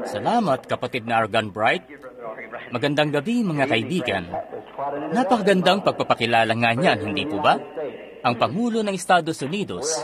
Salamat, kapatid na Argan Bright. Magandang gabi, mga kaibigan. Napakagandang pagpapakilala nga niyan, hindi po ba? Ang Pangulo ng Estados Unidos.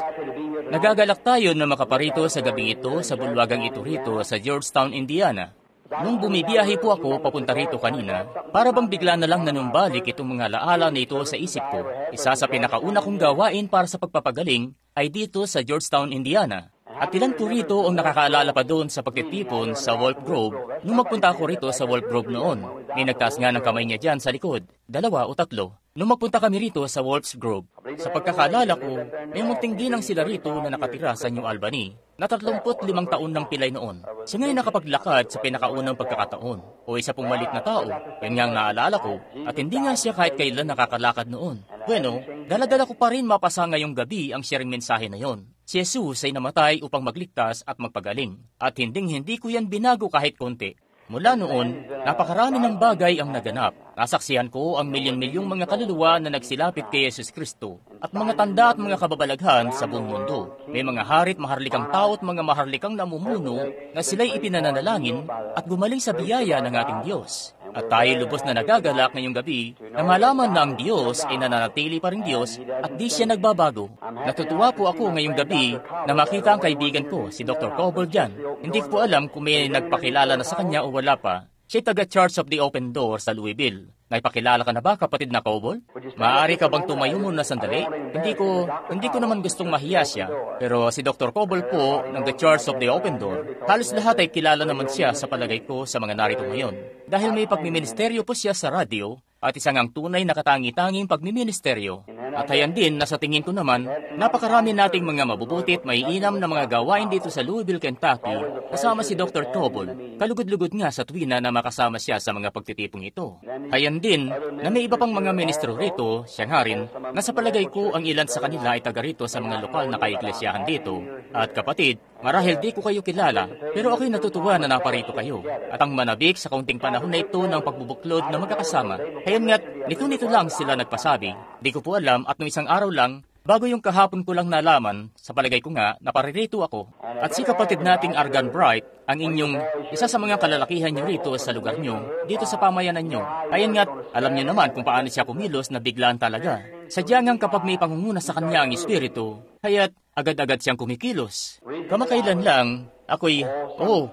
Nagagalak tayo na makaparito sa gabi ito sa bulwagang ito rito sa Georgetown, Indiana. Nung bumibiyahe po ako papunta rito kanina, para bang bigla na lang nanumbalik itong mga laala na ito sa isip ko. Isa sa pinakauna kong gawain para sa pagpapagaling ay dito sa Georgetown, Indiana. At ilan po rito ang nakakaalala pa doon sa pagtitipon sa Wolf Grove nung magpunta ako rito sa Wolf Grove noon. May nagtaas nga ng kamay niya dyan sa likod, 2 o 3. Nung magpunta kami rito sa Wolf's Grove, sa pagkakaalala ko, may munting ginang sila rito na nakatira sa New Albany na 35 taon ng pilay noon. Siya nga'y nakapaglakad sa pinakaunang pagkakataon o isa pong malit na tao. Yan nga ang naalala ko at hindi nga siya kahit kailan nakakalakad noon. Bueno, daladala ko pa rin mapasa ngayong gabi ang sharing mensahe na yon. Si Jesus ay namatay upang magligtas at magpagaling. At hindi ko yan binago kahit konti. Mula noon, napakarami ng bagay ang naganap. Nasaksihan ko ang milyon-milyong mga kaluluwa na nagsilapit kay Jesus Kristo at mga tanda at mga kababalaghan sa buong mundo. May mga harit maharlikang tao at mga maharlikang namumuno na sila'y ipinananalangin at gumaling sa biyaya ng ating Diyos. At tayo lubos na nagagalak ngayong gabi na malaman na ang Diyos ay nananatili pa rin Diyos at di siya nagbabago. Natutuwa po ako ngayong gabi na makita ang kaibigan ko, si Dr. Coble dyan. Hindi ko po alam kung may nagpakilala na sa kanya o wala pa. Siya taga-Church of the Open Door sa Louisville. Naipakilala ka na ba, kapatid na Coble? Maaari ka bang tumayo muna sandali? Hindi ko naman gustong mahiya siya. Pero si Dr. Coble po ng The Church of the Open Door, halos lahat ay kilala naman siya sa palagay ko sa mga narito ngayon. Dahil may pagmiministeryo po siya sa radio at isang ang tunay na katangi-tanging pagmiministeryo. At hayan din na sa tingin ko naman, napakarami nating mga mabubutit maiinam na mga gawain dito sa Louisville, Kentucky, kasama si Dr. Coble. Kalugod-lugod nga sa tuwina na makasama siya sa mga pagtitipong ito. Hayan din na may iba pang mga ministro rito, siya nga rin, na sa palagay ko ang ilan sa kanila ay taga rito sa mga lokal na kaiglesiyahan dito. At kapatid, marahil di ko kayo kilala, pero ako'y natutuwa na naparito kayo. At ang manabik sa kaunting panahon na ito ng pagbubuklod na magkakasama, hayan nga't nito lang sila nagpasabi. Di ko po alam at nung isang araw lang, bago yung kahapon ko lang nalaman, sa palagay ko nga, naparirito ako. At si kapatid nating Argan Bright, ang inyong isa sa mga kalalakihan nyo rito sa lugar nyo, dito sa pamayanan nyo. Ayan nga't, alam nyo naman kung paano siya kumilos na biglaan talaga. Sadya ngang kapag may pangunguna sa kanya ang espiritu, kaya't agad-agad siyang kumikilos. Kamakailan lang, ako'y,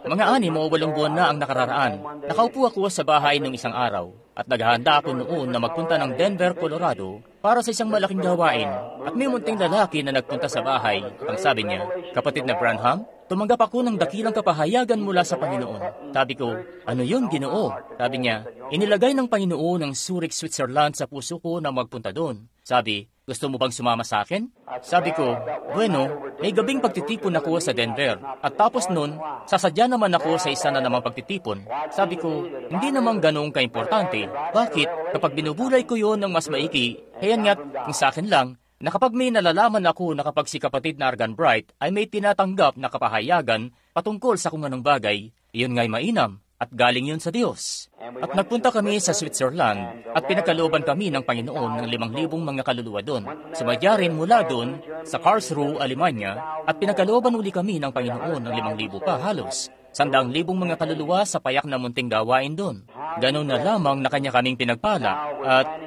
mga 6 o 8 buwan na ang nakararaan. Nakaupo ako sa bahay ng isang araw at naghahanda ako noon na magpunta ng Denver, Colorado para sa isang malaking gawain. At may munting lalaki na nagpunta sa bahay at ang sabi niya, "Kapatid na Branham, tumanggap ako ng dakilang kapahayagan mula sa Panginoon." Sabi ko, "Ano yun, Ginoo?" Sabi niya, "Inilagay ng Panginoon ng Zurich, Switzerland sa puso ko na magpunta doon." Sabi, "Gusto mo bang sumama sa akin?" Sabi ko, "Bueno, may gabing pagtitipon ako sa Denver. At tapos nun, sasadya naman ako sa isa na namang pagtitipon." Sabi ko, "Hindi naman ganong kaimportante. Bakit? Kapag binubulay ko yon ng mas maiki, hayan nga't kung sa akin lang, na kapag may nalalaman ako na kapag si kapatid na Argan Bright ay may tinatanggap na kapahayagan patungkol sa kung anong bagay, iyon nga'y mainam. At galing yun sa Diyos. At nagpunta kami sa Switzerland at pinagkalooban kami ng Panginoon ng 5,000 mga kaluluwa doon. Sumadya rin mula doon sa Karlsruhe, Alemanya at pinagkalooban uli kami ng Panginoon ng 5,000 pa halos. 100,000 mga kaluluwa sa payak na munting gawain doon. Ganon na lamang na kanya kaming pinagpala.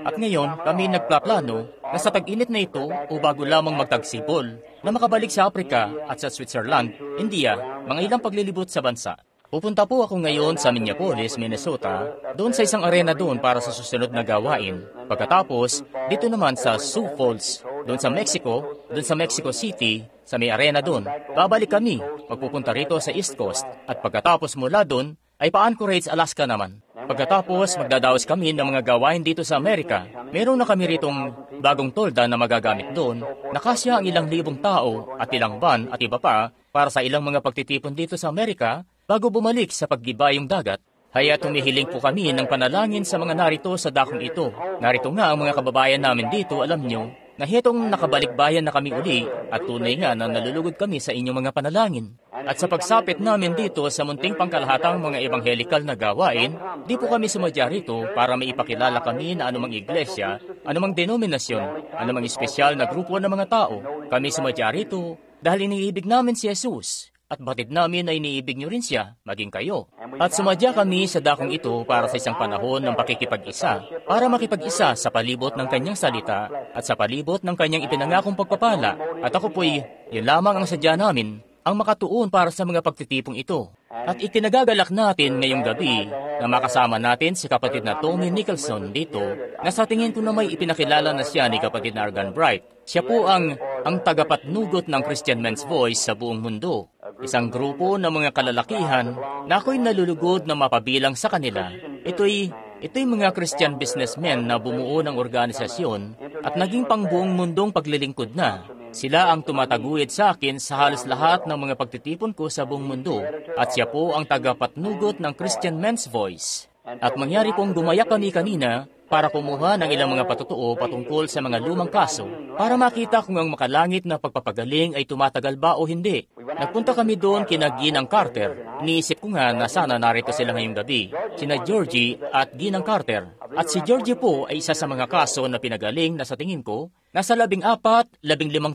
At ngayon kami nagplaplano na sa tag-init na ito o bago lamang magtagsibol na makabalik sa Africa at sa Switzerland, India, mga ilang paglilibot sa bansa. Pupunta po ako ngayon sa Minneapolis, Minnesota, doon sa isang arena doon para sa susunod na gawain. Pagkatapos, dito naman sa Sioux Falls, doon sa Mexico City, sa may arena doon. Babalik kami, magpupunta rito sa East Coast, at pagkatapos mula doon, ay pa-Anchorage, Alaska naman. Pagkatapos, magdadaos kami ng mga gawain dito sa Amerika. Meron na kami ritong bagong tolda na magagamit doon, nakasya ang ilang libong tao at ilang van at iba pa para sa ilang mga pagtitipon dito sa Amerika, bago bumalik sa paggiba yung dagat. Kaya tumihiling po kami ng panalangin sa mga narito sa dakong ito. Narito nga ang mga kababayan namin dito, alam nyo, na hetong nakabalik bayan na kami uli at tunay nga na nalulugod kami sa inyong mga panalangin. At sa pagsapit namin dito sa munting pangkalahatang mga ebanghelikal na gawain, di po kami sumadya rito para maipakilala kami na anumang iglesia, anumang denominasyon, anumang espesyal na grupo ng mga tao. Kami sumadya rito Dahil iniibig namin si Jesus, at batid namin ay iniibig niyo rin siya, maging kayo. At sumadya kami sa dakong ito para sa isang panahon ng pakikipag-isa, para makipag-isa sa palibot ng kanyang salita at sa palibot ng kanyang ipinangakong pagpapala. At ako po'y, yun lamang ang sadya namin, ang makatuon para sa mga pagtitipong ito. At ikinagagalak natin ngayong gabi na makasama natin si kapatid na Tommy Nicholson dito, na sa tingin ko na may ipinakilala na siya ni kapatid na Argan Bright. Siya po ang tagapatnugot ng Christian Men's Voice sa buong mundo. Isang grupo ng mga kalalakihan na ako'y nalulugod na mapabilang sa kanila. Ito'y mga Christian businessmen na bumuo ng organisasyon at naging pangbuong mundong paglilingkod na. Sila ang tumataguyod sa akin sa halos lahat ng mga pagtitipon ko sa buong mundo at siya po ang tagapatnugot ng Christian Men's Voice. At mangyari pong gumaya kami kanina para kumuha ng ilang mga patutuo patungkol sa mga lumang kaso para makita kung ang makalangit na pagpapagaling ay tumatagal ba o hindi. Nagpunta kami doon kina Ginang Carter. Iniisip ko nga na sana narito sila ngayong gabi, sina Georgie at Ginang Carter. At si Georgie po ay isa sa mga kaso na pinagaling na sa tingin ko, nasa 14-15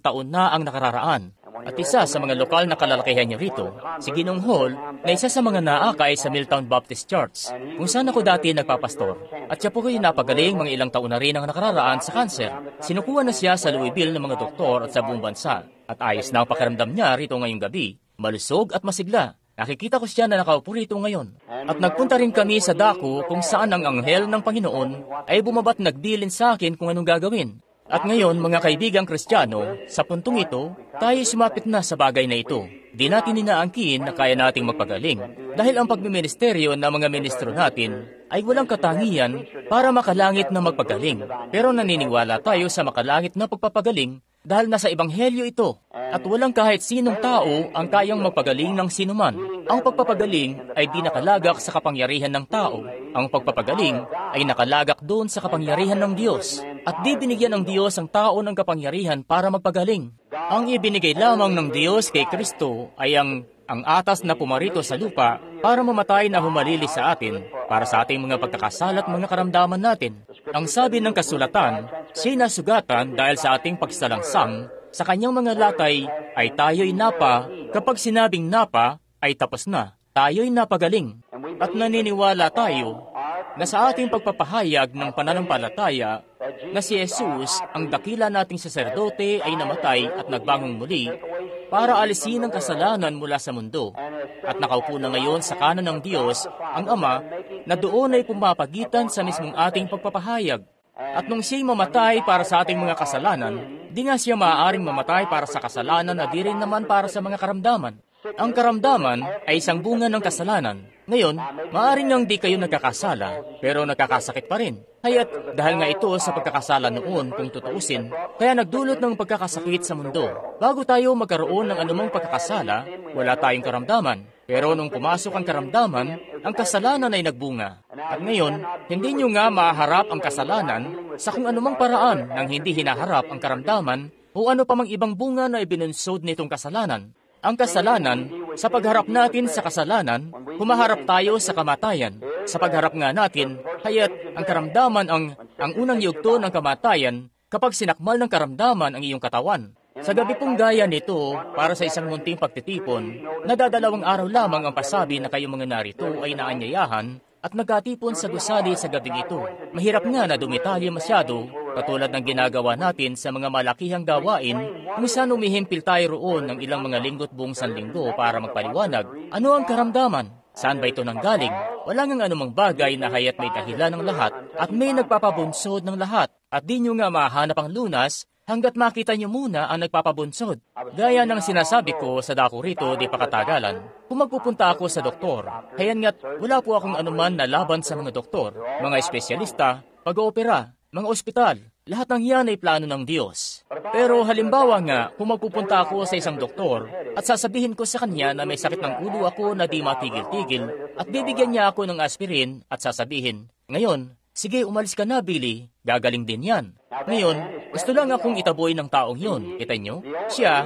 taon na ang nakararaan. At isa sa mga lokal na kalalakihan niya rito, si Ginong Hall, na isa sa mga naakay sa Milltown Baptist Church, kung saan ako dati nagpapastor. At siya po ay napagaling mga ilang taon na rin ang nakararaan sa kanser. Sinukuha na siya sa Louisville ng mga doktor at sa buong bansa. At ayos na ang pakiramdam niya rito ngayong gabi, malusog at masigla. Nakikita ko siya na nakaupo rito ngayon. At nagpunta rin kami sa dako kung saan ang anghel ng Panginoon ay bumabat nagbilin sa akin kung anong gagawin. At ngayon, mga kaibigang Kristiyano, sa puntong ito, tayo sumapit na sa bagay na ito. Di natin inaangkin na kaya nating magpagaling dahil ang pagmiministeryo ng mga ministro natin ay walang katangian para makalangit na magpagaling. Pero naniniwala tayo sa makalangit na pagpapagaling dahil nasa ebanghelyo ito at walang kahit sinong tao ang kayang magpagaling ng sinuman. Ang pagpapagaling ay di nakalagak sa kapangyarihan ng tao. Ang pagpapagaling ay nakalagak doon sa kapangyarihan ng Diyos. At di binigyan ng Diyos ang tao ng kapangyarihan para magpagaling. Ang ibinigay lamang ng Diyos kay Kristo ay ang atas na pumarito sa lupa para mamatay na humalili sa atin para sa ating mga pagkakasala at mga karamdaman natin. Ang sabi ng kasulatan, siya'y nasugatan dahil sa ating pagsalangsang, sa kanyang mga latay ay tayo'y napa, kapag sinabing napa ay tapos na, tayo'y napagaling. At naniniwala tayo na sa ating pagpapahayag ng pananampalataya na si Jesus, ang dakila nating saserdote, ay namatay at nagbangong muli para alisin ang kasalanan mula sa mundo. At nakaupo na ngayon sa kanan ng Diyos, ang Ama, na doon ay pumapagitan sa mismong ating pagpapahayag. At nung siya'y mamatay para sa ating mga kasalanan, di nga siya maaaring mamatay para sa kasalanan na di rin naman para sa mga karamdaman. Ang karamdaman ay isang bunga ng kasalanan. Ngayon, maaaring nang di kayo nagkakasala, pero nagkakasakit pa rin. Kaya't dahil nga ito sa pagkakasala noon kung tutuusin, kaya nagdulot ng pagkakasakit sa mundo. Bago tayo magkaroon ng anumang pagkakasala, wala tayong karamdaman. Pero nung pumasok ang karamdaman, ang kasalanan ay nagbunga. At ngayon, hindi nyo nga maharap ang kasalanan sa kung anumang paraan nang hindi hinaharap ang karamdaman o ano pa mang ibang bunga na ibinunsod nitong kasalanan. Ang kasalanan, sa pagharap natin sa kasalanan, humaharap tayo sa kamatayan. Sa pagharap nga natin, kaya't ang karamdaman ang unang yugto ng kamatayan kapag sinakmal ng karamdaman ang iyong katawan. Sa gabi pong gaya nito, para sa isang munting pagtitipon, nadadalawang araw lamang ang pasabi na kayong mga narito ay naanyayahan at nagkatipon sa gusali sa gabing ito. Mahirap nga na dumitalya masyado, katulad ng ginagawa natin sa mga malakihang gawain, kung saan umihimpil tayo roon ng ilang mga linggo't buong sanlinggo para magpaliwanag. Ano ang karamdaman? Saan ba ito nanggaling? Wala ngang anumang bagay na kaya't may dahilan ng lahat at may nagpapabunsod ng lahat. At di nyo nga mahanap ang lunas hanggat makita nyo muna ang nagpapabunsod. Gaya ng sinasabi ko sa dako rito di pakatagalan, kung magpupunta ako sa doktor, hayan nga't wala po akong anuman na laban sa mga doktor, mga espesyalista, pag-oopera, mga ospital, lahat ng yan ay plano ng Diyos. Pero halimbawa nga, kung magpupunta ako sa isang doktor at sasabihin ko sa kanya na may sakit ng ulo ako na di matigil-tigil at bibigyan niya ako ng aspirin at sasabihin, ngayon, sige umalis ka na Billy, gagaling din yan. Ngayon, gusto lang akong itaboy ng taong yon. Kita nyo? Siya,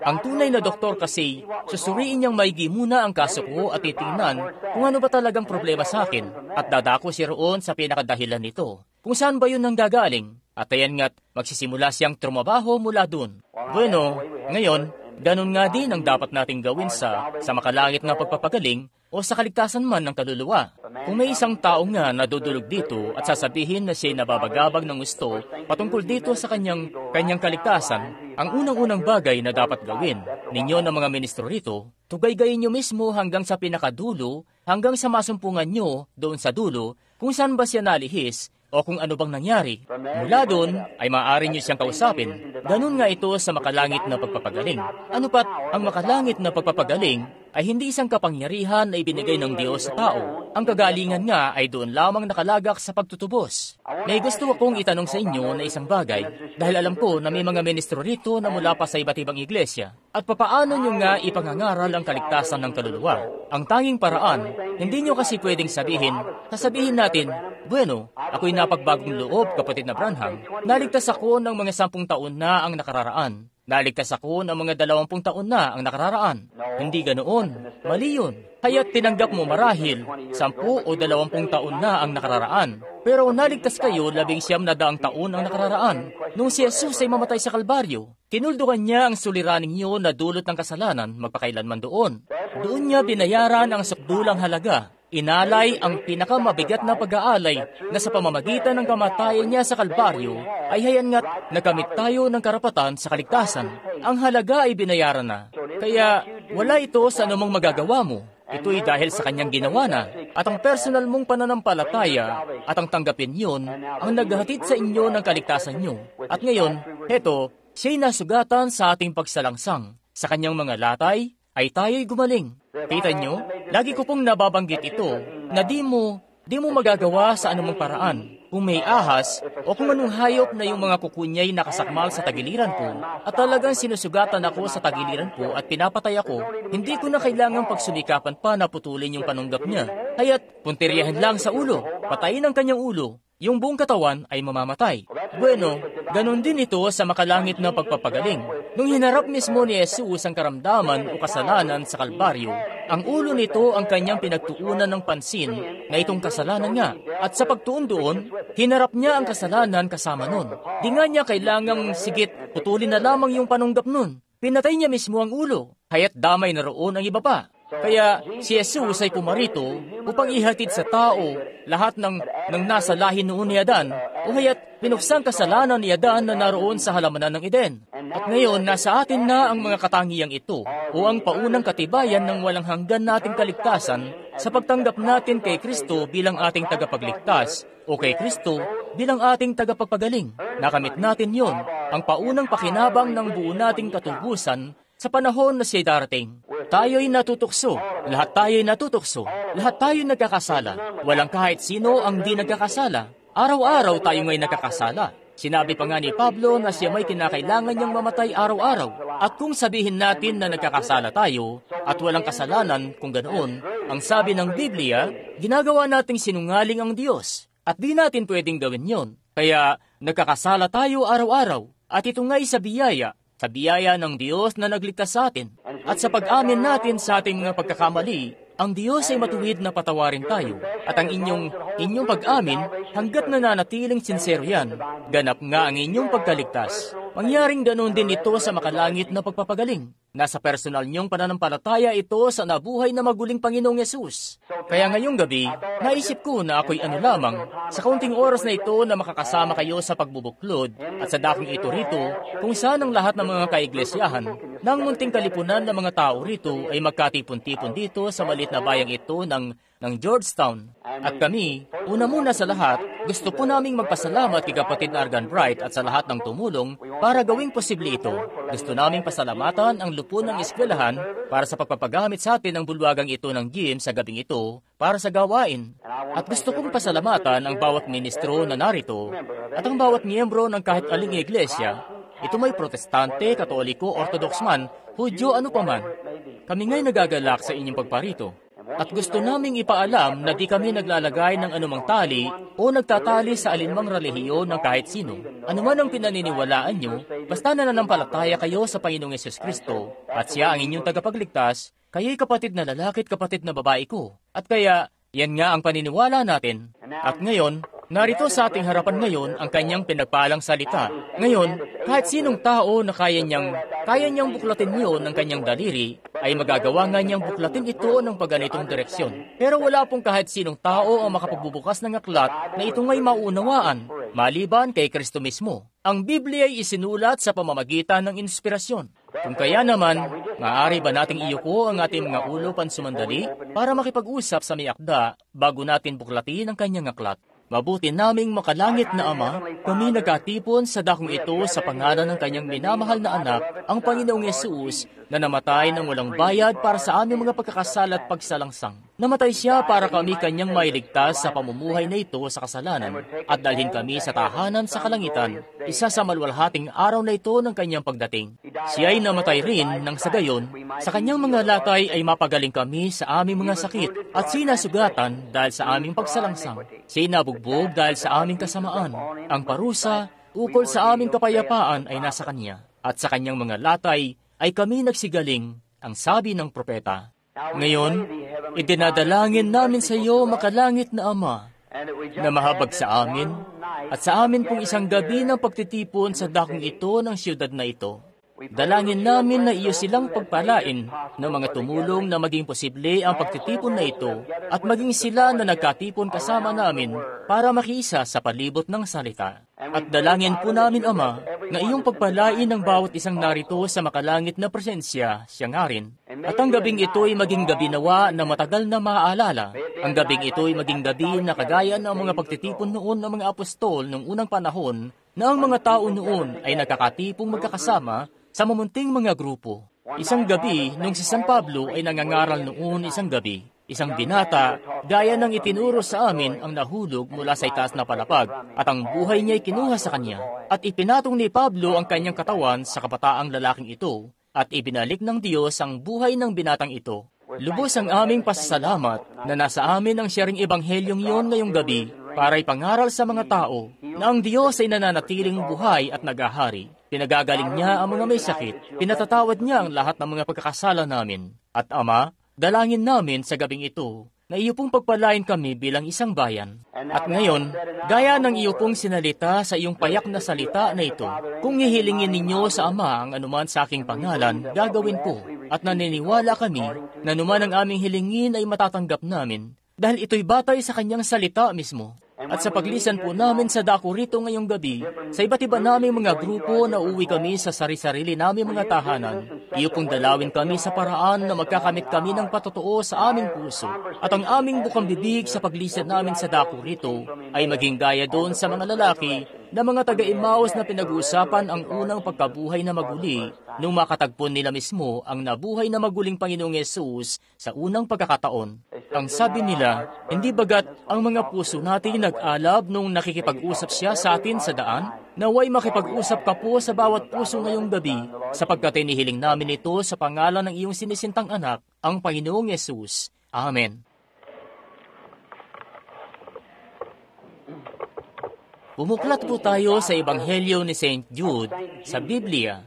ang tunay na doktor kasi, susuriin niyang maigi muna ang kaso ko at titingnan kung ano ba talagang problema sa akin at dadako siya roon sa pinakadahilan nito. Kung saan ba yun nanggagaling? At ayan nga't magsisimula siyang trumabaho mula dun. Bueno, ngayon, Ganon nga din ang dapat nating gawin sa makalangit na pagpapagaling o sa kaligtasan man ng kaluluwa. Kung may isang tao nga nadudulog dito at sasabihin na siya'y nababagabag ng gusto patungkol dito sa kanyang kaligtasan, ang unang-unang bagay na dapat gawin ninyo ng mga ministro rito, tugay-gayin nyo mismo hanggang sa pinakadulo, hanggang sa masumpungan nyo doon sa dulo, kung saan ba siya nalihis o kung ano bang nangyari. Mula doon ay maaari niyo siyang kausapin. Ganun nga ito sa makalangit na pagpapagaling. Ano pat, ang makalangit na pagpapagaling ay hindi isang kapangyarihan na ibinigay ng Diyos sa tao. Ang kagalingan nga ay doon lamang nakalagak sa pagtutubos. May gusto akong itanong sa inyo na isang bagay, dahil alam ko na may mga ministro rito na mula pa sa iba't ibang iglesia. At papaano nyo nga ipangangaral ang kaligtasan ng kaluluwa? Ang tanging paraan, hindi nyo kasi pwedeng sasabihin natin, bueno, ako'y napagbagong loob, kapatid na Branham. Naligtas ako ng mga 10 taon na ang nakararaan. Naligtas ako ng mga 20 taon na ang nakararaan. Hindi ganoon. Mali yun. Kaya't tinanggap mo marahil 10 o 20 taon na ang nakararaan. Pero naligtas kayo 19 taon ang nakararaan. Nung si Jesus ay mamatay sa Kalbaryo, tinuldukan niya ang suliraning niyo na dulot ng kasalanan magpakailanman doon. Doon niya binayaran ang sukdulang halaga. Inalay ang pinakamabigat na pag-aalay na sa pamamagitan ng kamatayan niya sa Kalbaryo ay hayangat nagamit tayo ng karapatan sa kaligtasan. Ang halaga ay binayaran na. Kaya wala ito sa anumang magagawa mo. Ito'y dahil sa kanyang ginawa na. At ang personal mong pananampalataya at ang tanggapin yun ang naghahatid sa inyo ng kaligtasan nyo. At ngayon, heto, siya'y nasugatan sa ating pagsalangsang. Sa kanyang mga latay ay tayo'y gumaling. Kita nyo, lagi ko pong nababanggit ito na di mo magagawa sa anumang paraan. Kung may ahas o kung anong hayop na yung mga kukunya'y nakasakmal sa tagiliran ko at talagang sinusugatan ako sa tagiliran ko at pinapatay ako, hindi ko na kailangang pagsumikapan pa na putulin yung panunggap niya. Kaya't puntiryahan lang sa ulo, patayin ang kanyang ulo. Yung buong katawan ay mamamatay. Bueno, ganon din ito sa makalangit na pagpapagaling. Nung hinarap mismo ni Jesus ang karamdaman o kasalanan sa Kalbaryo, ang ulo nito ang kanyang pinagtuunan ng pansin na itong kasalanan nga. At sa pagtuon doon, hinarap niya ang kasalanan kasama nun. Di nga niya kailangang sigit putulin na lamang yung panunggap nun. Pinatay niya mismo ang ulo, kaya't damay na roon ang iba pa. Kaya si Jesus ay pumarito upang ihatid sa tao lahat ng nasa lahi noon ni Adan, o haya't pinuksang kasalanan ni Adan na naroon sa halamanan ng Eden. At ngayon, nasa atin na ang mga katangiyang ito, o ang paunang katibayan ng walang hanggan nating kaligtasan sa pagtanggap natin kay Kristo bilang ating tagapagligtas, o kay Kristo bilang ating tagapagpagaling. Nakamit natin yon, ang paunang pakinabang ng buo nating katubusan sa panahon na siya'y darating. Tayo'y natutukso. Lahat tayo'y natutukso. Lahat tayo'y nagkakasala. Walang kahit sino ang di nagkakasala. Araw-araw tayo ngay nagkakasala. Sinabi pa nga ni Pablo na siya may kinakailangan niyang mamatay araw-araw. At kung sabihin natin na nagkakasala tayo at walang kasalanan kung ganoon, ang sabi ng Biblia, ginagawa nating sinungaling ang Diyos. At di natin pwedeng gawin yon. Kaya nagkakasala tayo araw-araw. At ito nga'y sa biyaya ng Diyos na nagligtas sa atin. At sa pag-amin natin sa ating mga pagkakamali, ang Diyos ay matuwid na patawarin tayo. At ang inyong pag-amin, hanggat nananatiling sincero yan, ganap nga ang inyong pagkaligtas. Mangyaring ganoon din ito sa makalangit na pagpapagaling. Nasa personal niyong pananampalataya ito sa nabuhay na maguling Panginoong Yesus. Kaya ngayong gabi, naisip ko na ako'y lamang, sa kaunting oras na ito na makakasama kayo sa pagbubuklod at sa daking ito rito, kung saan ang lahat ng mga kaiglesiyahan, ng munting kalipunan ng mga tao rito ay magkatipon-tipon dito sa maliit na bayang ito ng Georgetown. At kami, una muna sa lahat, gusto po naming magpasalamat kay kapatid na Argan Bright at sa lahat ng tumulong para gawing posible ito. Gusto naming pasalamatan ang lupon ng eskwelahan para sa pagpapagamit sa atin ng bulwagang ito ng gym sa gabing ito para sa gawain. At gusto kong pasalamatan ang bawat ministro na narito at ang bawat miyembro ng kahit aling iglesia. Ito may protestante, katoliko, orthodox man, Hudyo, ano paman. Kami nga'y nagagalak sa inyong pagparito. At gusto naming ipaalam na di kami naglalagay ng anumang tali o nagtatali sa alinmang relihiyon ng kahit sino. Anuman ang pinaniniwalaan nyo, basta nananampalataya kayo sa Panginoong Yesus Kristo at siya ang inyong tagapagligtas, kayo'y kapatid na lalaki at kapatid na babae ko. At kaya, yan nga ang paniniwala natin. At ngayon, narito sa ating harapan ngayon ang kanyang pinagpalang salita. Ngayon, kahit sinong tao na kaya niyang kaya niyang buklatin yun ng kanyang daliri, ay magagawa nga niyang buklatin ito ng pagganitong direksyon. Pero wala pong kahit sinong tao ang makapagbubukas ng aklat na ito nga'y maunawaan, maliban kay Kristo mismo. Ang Biblia ay isinulat sa pamamagitan ng inspirasyon. Kung kaya naman, maaari ba nating iyuko ang ating mga ulo pansumandali para makipag-usap sa may akda bago natin buklatin ang kanyang aklat? Mabuti naming makalangit na Ama, kami nagkatipon sa dakong ito sa pangalan ng kanyang minamahal na anak, ang Panginoong Yesus, na namatay ng walang bayad para sa aming mga pagkakasala at pagsalangsang. Namatay siya para kami kanyang mailigtas sa pamumuhay na ito sa kasalanan at dalhin kami sa tahanan sa kalangitan, isa sa malwalhating araw na ito ng kanyang pagdating. Siya ay namatay rin nang sa gayon, sa kanyang mga latay ay mapagaling kami sa aming mga sakit at sinasugatan dahil sa aming pagsalangsang. Siya nabugbog dahil sa aming kasamaan. Ang parusa ukol sa aming kapayapaan ay nasa kanya. At sa kanyang mga latay ay kami nagsigaling, ang sabi ng propeta. Ngayon, idinadalangin namin sa iyo, makalangit na Ama, na mahabag sa amin at sa amin pong isang gabi ng pagtitipon sa dakong ito ng siyudad na ito. Dalangin namin na iyo silang pagpalain ng mga tumulong na maging posible ang pagtitipon na ito at maging sila na nagkatipon kasama namin para makiisa sa palibot ng salita. At dalangin po namin, Ama, na iyong pagpalain ng bawat isang narito sa makalangit na presensya, siya nga rin. At ang gabing ito ay maging gabi nawa na matagal na maaalala. Ang gabing ito ay maging gabi na kagaya ng mga pagtitipon noon ng mga apostol noong unang panahon na ang mga tao noon ay nakakatipong magkakasama sa mamunting mga grupo. Isang gabi, nung si San Pablo ay nangangaral noon isang gabi, isang binata, gaya ng itinuro sa amin ang nahulog mula sa itaas na palapag, at ang buhay niya ay kinuha sa kanya. At ipinatong ni Pablo ang kanyang katawan sa kapataang lalaking ito, at ibinalik ng Diyos ang buhay ng binatang ito. Lubos ang aming pasasalamat na nasa amin ang sharing ebanghelyong yon ngayong gabi para ipangaral sa mga tao na ang Diyos ay nananatiling buhay at nagahari. Pinagagaling niya ang mga may sakit, pinatatawad niya ang lahat ng mga pagkakasala namin. At Ama, dalangin namin sa gabing ito na iyo pong pagpalain kami bilang isang bayan. At ngayon, gaya ng iyo pong sinalita sa iyong payak na salita na ito, kung hihilingin ninyo sa Ama ang anuman sa aking pangalan, gagawin po. At naniniwala kami na anuman ang aming hilingin ay matatanggap namin, dahil ito'y batay sa kanyang salita mismo. At sa paglisan po namin sa dako rito ngayong gabi, sa iba't iba naming mga grupo na uwi kami sa sari-sarili naming mga tahanan, iyo pong dalawin kami sa paraan na magkakamit kami ng patotoo sa aming puso. At ang aming bukang bibig sa paglisan namin sa dako rito ay maging gaya doon sa mga lalaki na mga taga-Emmaus na pinag-uusapan ang unang pagkabuhay na maguli nung makatagpon nila mismo ang nabuhay na maguling Panginoong Yesus sa unang pagkakataon. Ang sabi nila, hindi bagat ang mga puso natin nag-alab nung nakikipag-usap siya sa atin sa daan? Naway makipag-usap ka po sa bawat puso ngayong gabi, sapagkat inihiling namin ito sa pangalan ng iyong sinisintang anak, ang Panginoong Yesus. Amen. Bumuklat po tayo sa Ebanghelyo ni St. Jude sa Biblia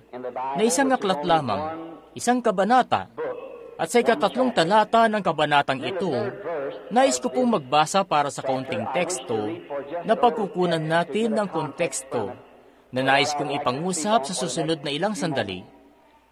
na isang aklat lamang, isang kabanata. At sa ika-3 talata ng kabanatang ito, nais ko pong magbasa para sa kaunting teksto na pagkukunan natin ng konteksto na nais kong ipangusap sa susunod na ilang sandali.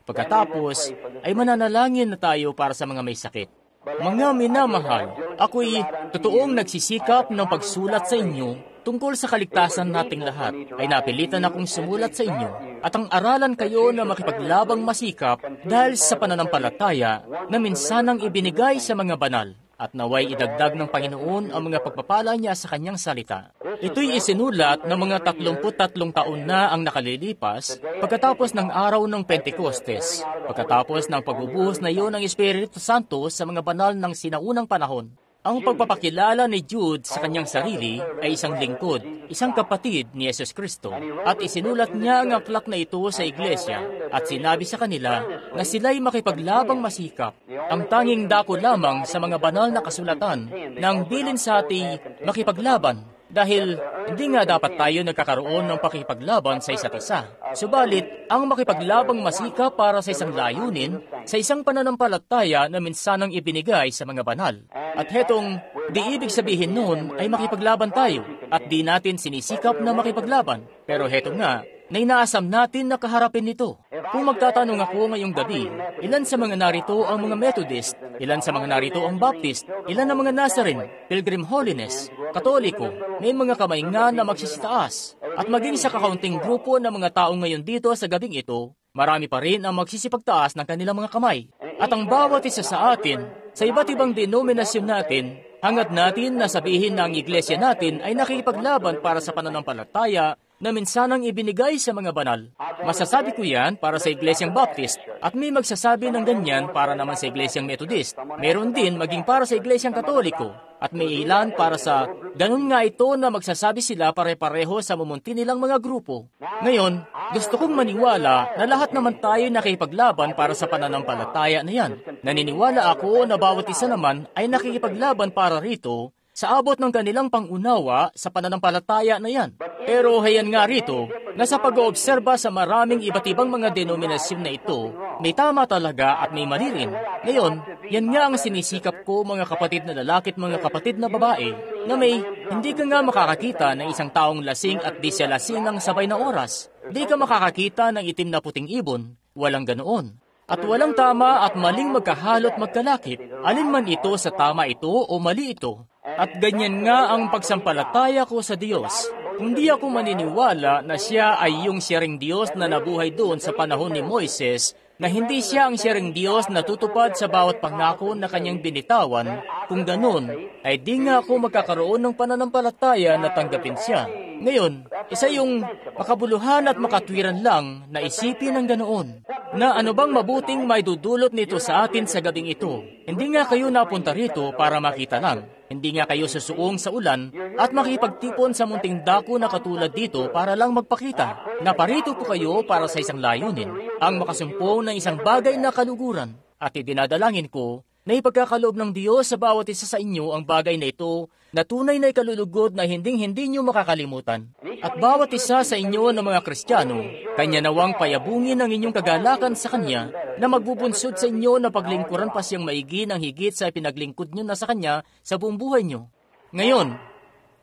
Pagkatapos ay mananalangin na tayo para sa mga may sakit. Mga minamahal, ako'y totoong nagsisikap ng pagsulat sa inyo tungkol sa kaligtasan nating lahat. Ay napilitan akong sumulat sa inyo at ang aralan kayo na makipaglabang masikap dahil sa pananampalataya na minsanang ibinigay sa mga banal. At naway idagdag ng Panginoon ang mga pagpapala niya sa kanyang salita. Ito'y isinulat ng mga 33 taon na ang nakalilipas pagkatapos ng araw ng Pentecostes, pagkatapos ng pagbubuhos na iyon ng Espiritu Santo sa mga banal ng sinaunang panahon. Ang pagpapakilala ni Jude sa kanyang sarili ay isang lingkod, isang kapatid ni Yesus Kristo, at isinulat niya ang aklat na ito sa iglesia at sinabi sa kanila na sila'y makipaglabang masikap. Ang tanging dako lamang sa mga banal na kasulatan na ang bilin sa ating makipaglaban, dahil hindi nga dapat tayo nagkakaroon ng pakipaglaban sa isa't isa. Subalit, ang makipaglabang masikap para sa isang layunin, sa isang pananampalataya na minsanang ibinigay sa mga banal. At hetong, di ibig sabihin noon ay makipaglaban tayo at di natin sinisikap na makipaglaban. Pero heto nga, na inaasam natin na kaharapin nito. Kung magtatanong ako ngayong gabi, ilan sa mga narito ang mga Methodist, ilan sa mga narito ang Baptist, ilan ang mga Nazarene, Pilgrim Holiness, Katoliko, may mga kamay nga na magsisitaas. At maging sa kakaunting grupo ng mga tao ngayon dito sa gabing ito, marami pa rin ang magsisipagtaas ng kanilang mga kamay. At ang bawat isa sa atin, sa iba't ibang denominasyon natin, hangad natin na sabihin na ang iglesia natin ay nakikipaglaban para sa pananampalataya na minsanang ibinigay sa mga banal. Masasabi ko yan para sa Iglesyang Baptist at may magsasabi ng ganyan para naman sa Iglesyang Methodist. Meron din maging para sa Iglesyang Katoliko at may ilan para sa ganun nga ito na magsasabi sila pare-pareho sa mumunti nilang mga grupo. Ngayon, gusto kong maniwala na lahat naman tayo nakikipaglaban para sa pananampalataya na yan. Naniniwala ako na bawat isa naman ay nakikipaglaban para rito sa abot ng kanilang pangunawa sa pananampalataya na yan. Pero hayan nga rito, na sa pag-oobserba sa maraming iba't ibang mga denominasyon na ito, may tama talaga at may mali rin. Ngayon, yan nga ang sinisikap ko mga kapatid na lalaki at mga kapatid na babae, na may hindi ka nga makakakita ng isang taong lasing at di siya lasing ng sabay na oras. Di ka makakakita ng itim na puting ibon. Walang ganoon. At walang tama at maling magkahalot magkalakip, alin man ito sa tama ito o mali ito. At ganyan nga ang pagsampalataya ko sa Diyos. Kung di ako maniniwala na siya ay yung siyang Diyos na nabuhay doon sa panahon ni Moises, na hindi siya ang siyang Diyos na tutupad sa bawat pangako na kanyang binitawan, kung ganun, ay di nga ako magkakaroon ng pananampalataya na tanggapin siya. Ngayon, isa yung makabuluhan at makatwiran lang na isipin ng ganoon, na ano bang mabuting may dudulot nito sa atin sa gabing ito. Hindi nga kayo napunta rito para makita lang. Hindi nga kayo susuong sa ulan at makipagtipon sa munting dako na katulad dito para lang magpakita na parito po kayo para sa isang layunin, ang makasumpong ng isang bagay na kaluguran. At idinadalangin ko na ipagkakaloob ng Diyos sa bawat isa sa inyo ang bagay na ito na tunay na ikalulugod na hinding-hindi nyo makakalimutan. At bawat isa sa inyo ng mga Kristiyano, kanya nawang payabungin ang inyong kagalakan sa Kanya na magbubunsod sa inyo na paglingkuran pa siyang maigi ng higit sa pinaglingkod nyo na sa Kanya sa buong buhay nyo. Ngayon,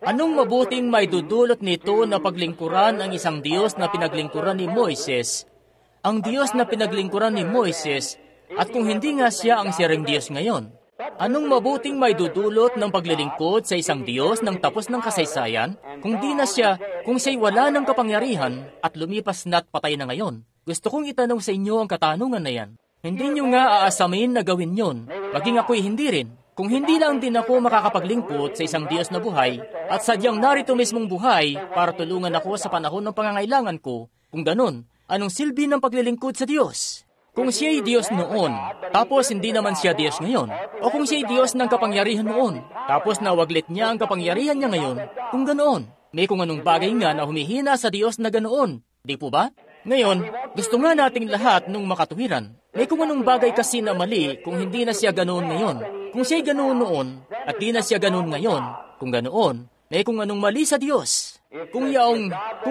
anong mabuting may dudulot nito na paglingkuran ang isang Diyos na pinaglingkuran ni Moises? Ang Diyos na pinaglingkuran ni Moises, at kung hindi nga siya ang siyang Diyos ngayon, anong mabuting may dudulot ng paglilingkod sa isang Diyos ng tapos ng kasaysayan kung di na siya, kung siya'y wala ng kapangyarihan at lumipas na't patay na ngayon? Gusto kong itanong sa inyo ang katanungan na yan. Hindi nyo nga aasamin na gawin yon, maging ako'y hindi rin. Kung hindi lang din ako makakapaglingkod sa isang Diyos na buhay at sadyang narito mismong buhay para tulungan ako sa panahon ng pangangailangan ko, kung ganun, anong silbi ng paglilingkod sa Diyos? Kung siya'y Diyos noon, tapos hindi naman siya Diyos ngayon, o kung siya'y Diyos ng kapangyarihan noon, tapos nawaglit niya ang kapangyarihan niya ngayon, kung ganoon, may kung anong bagay nga na humihina sa Diyos na ganoon, di po ba? Ngayon, gusto nga nating lahat nung makatuwiran. May kung anong bagay kasi na mali kung hindi na siya ganoon ngayon. Kung siya'y ganoon noon, at di na siya ganoon ngayon, kung ganoon, may kung anong mali sa Diyos. Kung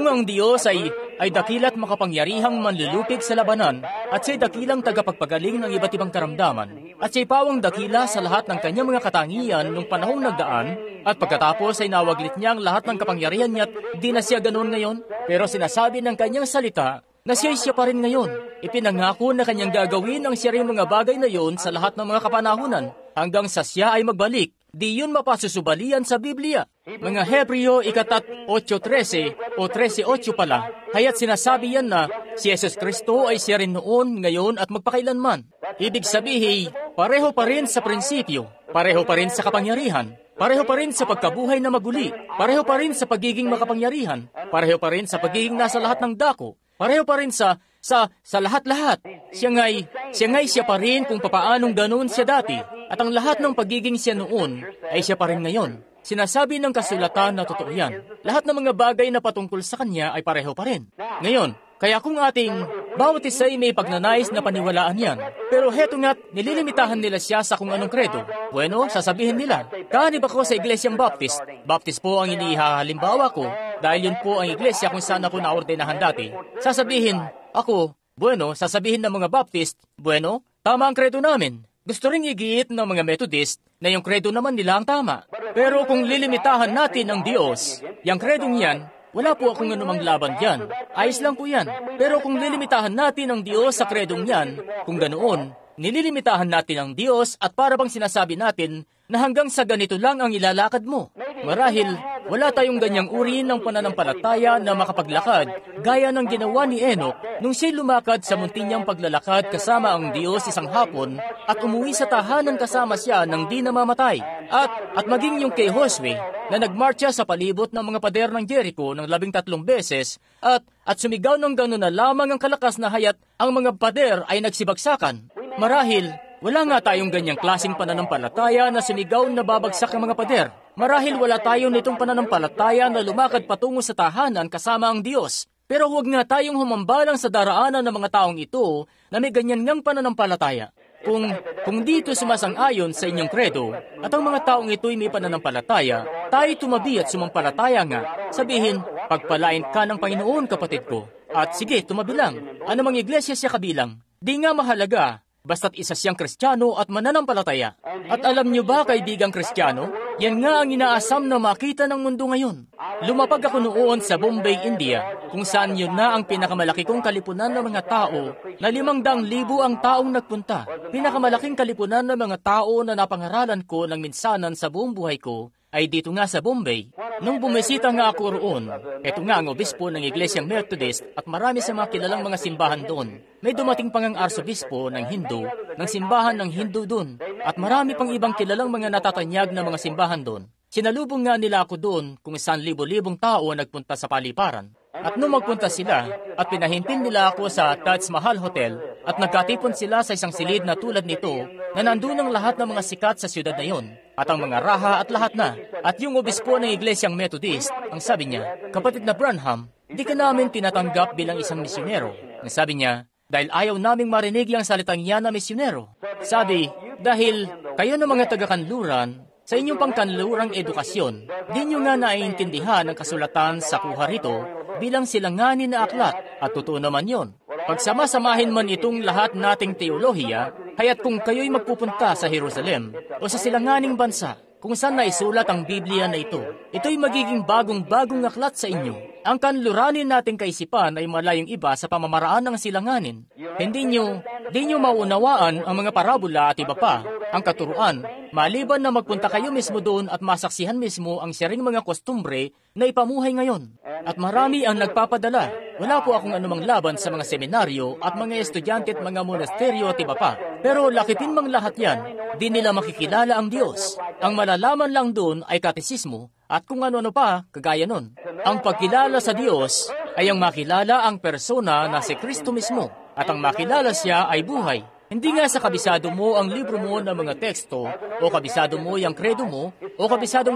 ang Diyos ay dakila't makapangyarihang manlulupig sa labanan at siya'y dakilang tagapagpagaling ng iba't ibang karamdaman at siya'y pawang dakila sa lahat ng kanyang mga katangian nung panahong nagdaan at pagkatapos ay nawaglit niya ang lahat ng kapangyarihan niya at di na siya ganoon ngayon, pero sinasabi ng kanyang salita na siya pa rin ngayon. Ipinangako na kanyang gagawin ang siya rin mga bagay na yon sa lahat ng mga kapanahunan hanggang sa siya ay magbalik. Di yun mapasusubalian sa Biblia. Mga Hebreo 8:13 o 13:8 pala, haya't sinasabi yan na si Jesus Kristo ay siya rin noon, ngayon at magpakailanman. Ibig sabihin, pareho pa rin sa prinsipyo, pareho pa rin sa kapangyarihan, pareho pa rin sa pagkabuhay na maguli, pareho pa rin sa pagiging makapangyarihan, pareho pa rin sa pagiging nasa lahat ng dako, pareho pa rin sa lahat-lahat. Siya pa rin kung papaanong ganoon siya dati. At ang lahat ng pagiging siya noon ay siya pa rin ngayon. Sinasabi ng kasulatan na totoo yan. Lahat ng mga bagay na patungkol sa kanya ay pareho pa rin. Ngayon, kaya kung bawat isa ay may pagnanais na paniwalaan yan. Pero heto nga't nililimitahan nila siya sa kung anong kredo. Bueno, sasabihin nila, kaanib ako sa Iglesyang Baptist. Baptist po ang inihahalimbawa ko dahil yun po ang iglesia kung saan ako naordenahan dati. Sasabihin ng mga Baptist, bueno, tama ang kredo namin. Gusto ring igiit ng mga Methodist na yung kredo naman nila ang tama. Pero kung lilimitahan natin ang Diyos, yung kredong yan, Wala po akong anumang laban dyan. Ayos lang po yan. Pero kung lilimitahan natin ang Diyos sa kredong yan, kung ganoon, nililimitahan natin ang Diyos at para bang sinasabi natin na hanggang sa ganito lang ang ilalakad mo. Marahil, wala tayong ganyang uri ng pananampalataya na makapaglakad gaya ng ginawa ni Enoch nung siya'y lumakad sa munti niyang paglalakad kasama ang Diyos isang hapon at umuwi sa tahanan kasama siya nang di namamatay. At maging yung kay Josue na nagmarcha sa palibot ng mga pader ng Jericho ng 13 beses at sumigaw ng gano'n na lamang ang kalakas na hayat ang mga pader ay nagsibagsakan. Marahil, wala nga tayong ganyang klaseng pananampalataya na sumigaw na babagsak ang mga pader. Marahil wala tayo nitong pananampalataya na lumakad patungo sa tahanan kasama ang Diyos. Pero huwag nga tayong humambalang sa daraanan ng mga taong ito na may ganyan ngang pananampalataya. Kung dito sumasang-ayon sa inyong kredo at ang mga taong ito'y may pananampalataya, tayo tumabi at sumampalataya nga. Sabihin, pagpalain ka ng Panginoon, kapatid ko. At sige, tumabi lang. Anumang iglesia siya kabilang. Di nga mahalaga. Basta't isa siyang Kristiyano at mananampalataya. At alam niyo ba, kaibigang Kristiyano, yan nga ang inaasam na makita ng mundo ngayon. Lumapag ako noon sa Bombay, India, kung saan yun na ang pinakamalaki kong kalipunan ng mga tao na 500,000 ang taong nagpunta. Pinakamalaking kalipunan ng mga tao na napangaralan ko ng minsanan sa buong buhay ko ay dito nga sa Bombay. Nung bumisita nga ako roon, eto nga ang obispo ng Iglesyang Methodist at marami sa mga kilalang mga simbahan doon. May dumating pang ang arsobispo ng Hindu, ng simbahan ng Hindu doon, at marami pang ibang kilalang mga natatanyag na mga simbahan doon. Sinalubong nga nila ako doon kung saan libo-libong tao nagpunta sa paliparan. At nung magpunta sila at pinahimpin nila ako sa Taj Mahal Hotel at nagkatipon sila sa isang silid na tulad nito na nandun ang lahat ng mga sikat sa siyudad na yon at ang mga raha at lahat na. At yung obispo ng Iglesyang Methodist, ang sabi niya, "Kapatid na Branham, di ka namin tinatanggap bilang isang misyonero." Ang sabi niya, "Dahil ayaw naming marinig ang salitang yan na misyonero." Sabi, "Dahil kayo ng mga taga-kanluran, sa inyong pangkanlurang edukasyon, di nyo nga naiintindihan ang kasulatan sa kuha rito bilang silanganin na aklat, at totoo naman yon. Pagsama-samahin man itong lahat nating teolohiya, kaya't kung kayo'y magpupunta sa Jerusalem o sa silanganing bansa, kung saan naisulat ang Biblia na ito'y magiging bagong-bagong aklat sa inyo. Ang kanluranin nating kaisipan ay malayong iba sa pamamaraan ng silanganin. Hindi nyo maunawaan ang mga parabola at iba pa, ang katuruan, maliban na magpunta kayo mismo doon at masaksihan mismo ang siyaring mga kostumbre na ipamuhay ngayon. At marami ang nagpapadala. Wala po akong anumang laban sa mga seminaryo at mga estudyante at mga monasteryo at iba pa. Pero lakitin mang lahat yan, di nila makikilala ang Diyos. Ang malalaman lang doon ay katesismo at kung ano-ano pa, kagaya nun. Ang pagkilala sa Diyos ay ang makilala ang persona na si Kristo mismo. At ang makilala siya ay buhay. Hindi nga sa kabisado mo ang libro mo ng mga teksto, o kabisado mo yung kredo mo, o kabisado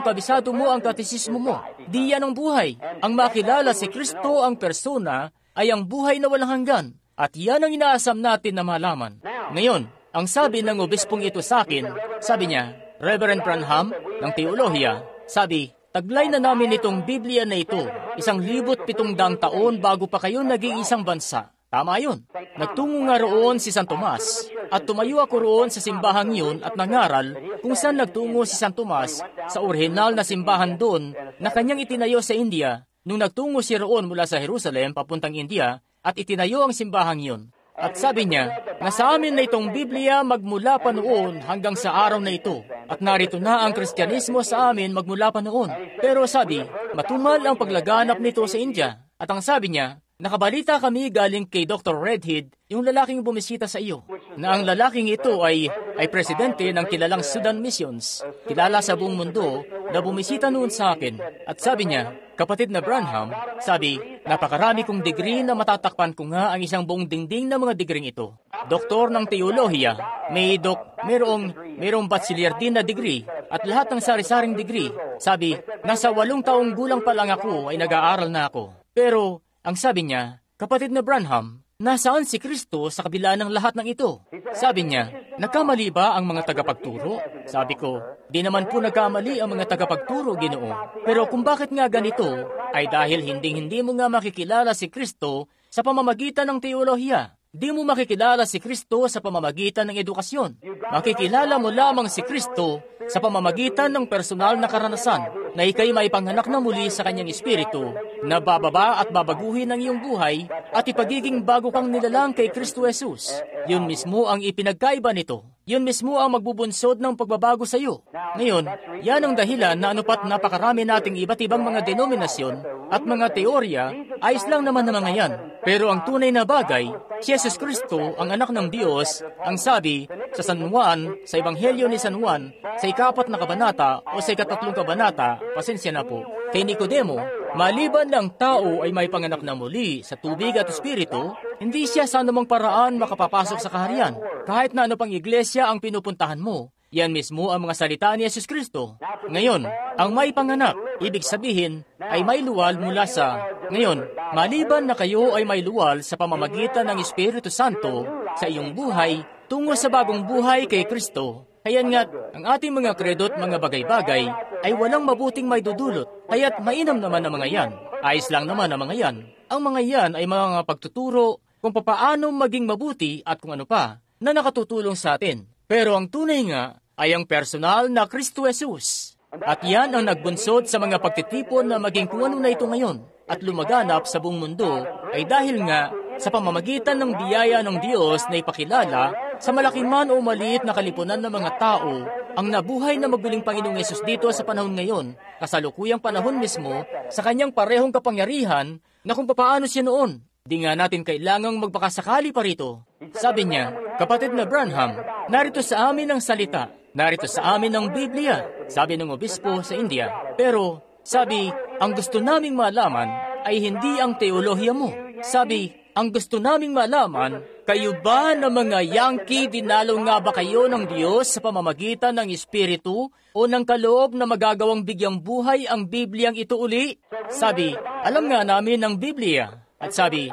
mo ang katesismo mo. Di yan ang buhay. Ang makilala si Kristo ang persona ay ang buhay na walang hanggan. At yan ang inaasam natin na malaman. Ngayon, ang sabi ng obispong ito sa akin, sabi niya, "Reverend Branham, ng teolohiya, sabi, taglay na namin itong Biblia na ito, 1,700 taon bago pa kayo naging isang bansa." Tama yun. Nagtungo nga roon si San Tomas at tumayo ako roon sa simbahang yun at nangaral kung saan nagtungo si San Tomas sa orihinal na simbahan doon na kanyang itinayo sa India nung nagtungo siya roon mula sa Jerusalem papuntang India at itinayo ang simbahang yun. At sabi niya, "Nasa amin na itong Biblia magmula pa noon hanggang sa araw na ito. At narito na ang Kristyanismo sa amin magmula pa noon." Pero sabi, matumal ang paglaganap nito sa India. At ang sabi niya, "Nakabalita kami galing kay Dr. Redhead, yung lalaking bumisita sa iyo, na ang lalaking ito ay presidente ng kilalang Sudan Missions, kilala sa buong mundo, na bumisita noon sa akin." At sabi niya, "Kapatid na Branham," sabi, "napakarami kong degree na matatakpan ko nga ang isang buong dingding na mga degree ito. Doktor ng teolohiya, mayroong bachelor din na degree, at lahat ng sari-saring degree." Sabi, "Nasa 8 taong gulang pa lang ako ay nag-aaral na ako." Pero ang sabi niya, "Kapatid na Branham, nasaan si Kristo sa kabila ng lahat ng ito?" Sabi niya, "Nagkamali ba ang mga tagapagturo?" Sabi ko, "Di naman po nagkamali ang mga tagapagturo, Ginoo. Pero kung bakit nga ganito, ay dahil hindi mo nga makikilala si Kristo sa pamamagitan ng teolohiya. Di mo makikilala si Kristo sa pamamagitan ng edukasyon. Makikilala mo lamang si Kristo sa pamamagitan ng personal na karanasan na ikay may panganak na muli sa kanyang espiritu, na bababa at babaguhin ang iyong buhay at ipagiging bago kang nilalang kay Kristo Jesus. Yun mismo ang ipinagkaiba nito. Yun mismo ang magbubunsod ng pagbabago sa iyo. Ngayon, yan ang dahilan na anupat napakarami nating iba't ibang mga denominasyon at mga teorya, ayos lang naman na mga yan. Pero ang tunay na bagay, si Jesus Kristo, ang anak ng Diyos, ang sabi sa San Juan, sa Ebanghelyo ni San Juan, sa 4 na kabanata o sa 3 kabanata, pasensya na po, kay Nicodemo, maliban lang tao ay may panganak na muli sa tubig at espiritu, hindi siya sa anumang paraan makapapasok sa kaharian. Kahit na ano pang iglesia ang pinupuntahan mo, yan mismo ang mga salita ni Jesus Kristo. Ngayon, ang may panganak, ibig sabihin, ay may luwal mula sa... Ngayon, maliban na kayo ay may luwal sa pamamagitan ng Espiritu Santo sa iyong buhay, tungo sa bagong buhay kay Kristo. Kaya nga't ang ating mga kredot, mga bagay-bagay, ay walang mabuting may dudulot. Kaya't mainam naman ang mga yan. Ayos lang naman ang mga yan. Ang mga yan ay mga pagtuturo kung papaano maging mabuti at kung ano pa na nakatutulong sa atin. Pero ang tunay nga ay ang personal na Kristo Jesus. At yan ang nagbunsod sa mga pagtitipon na maging kung ano na ito ngayon at lumaganap sa buong mundo ay dahil nga sa pamamagitan ng biyaya ng Diyos na ipakilala sa malaki man o maliit na kalipunan ng mga tao ang nabuhay na magbiling Panginoong Yesus dito sa panahon ngayon, kasalukuyang panahon mismo sa kanyang parehong kapangyarihan na kung papaano siya noon. Di nga natin kailangang magpakasakali pa rito. Sabi niya, kapatid na Branham, narito sa amin ang salita, narito sa amin ang Biblia, sabi ng obispo sa India. Pero, sabi, ang gusto naming malaman ay hindi ang teolohiya mo. Sabi, ang gusto naming malaman, kayo ba na mga Yankee, dinalo nga ba kayo ng Diyos sa pamamagitan ng Espiritu o ng kaloob na magagawang bigyang buhay ang Bibliang ito uli? Sabi, alam nga namin ang Biblia. At sabi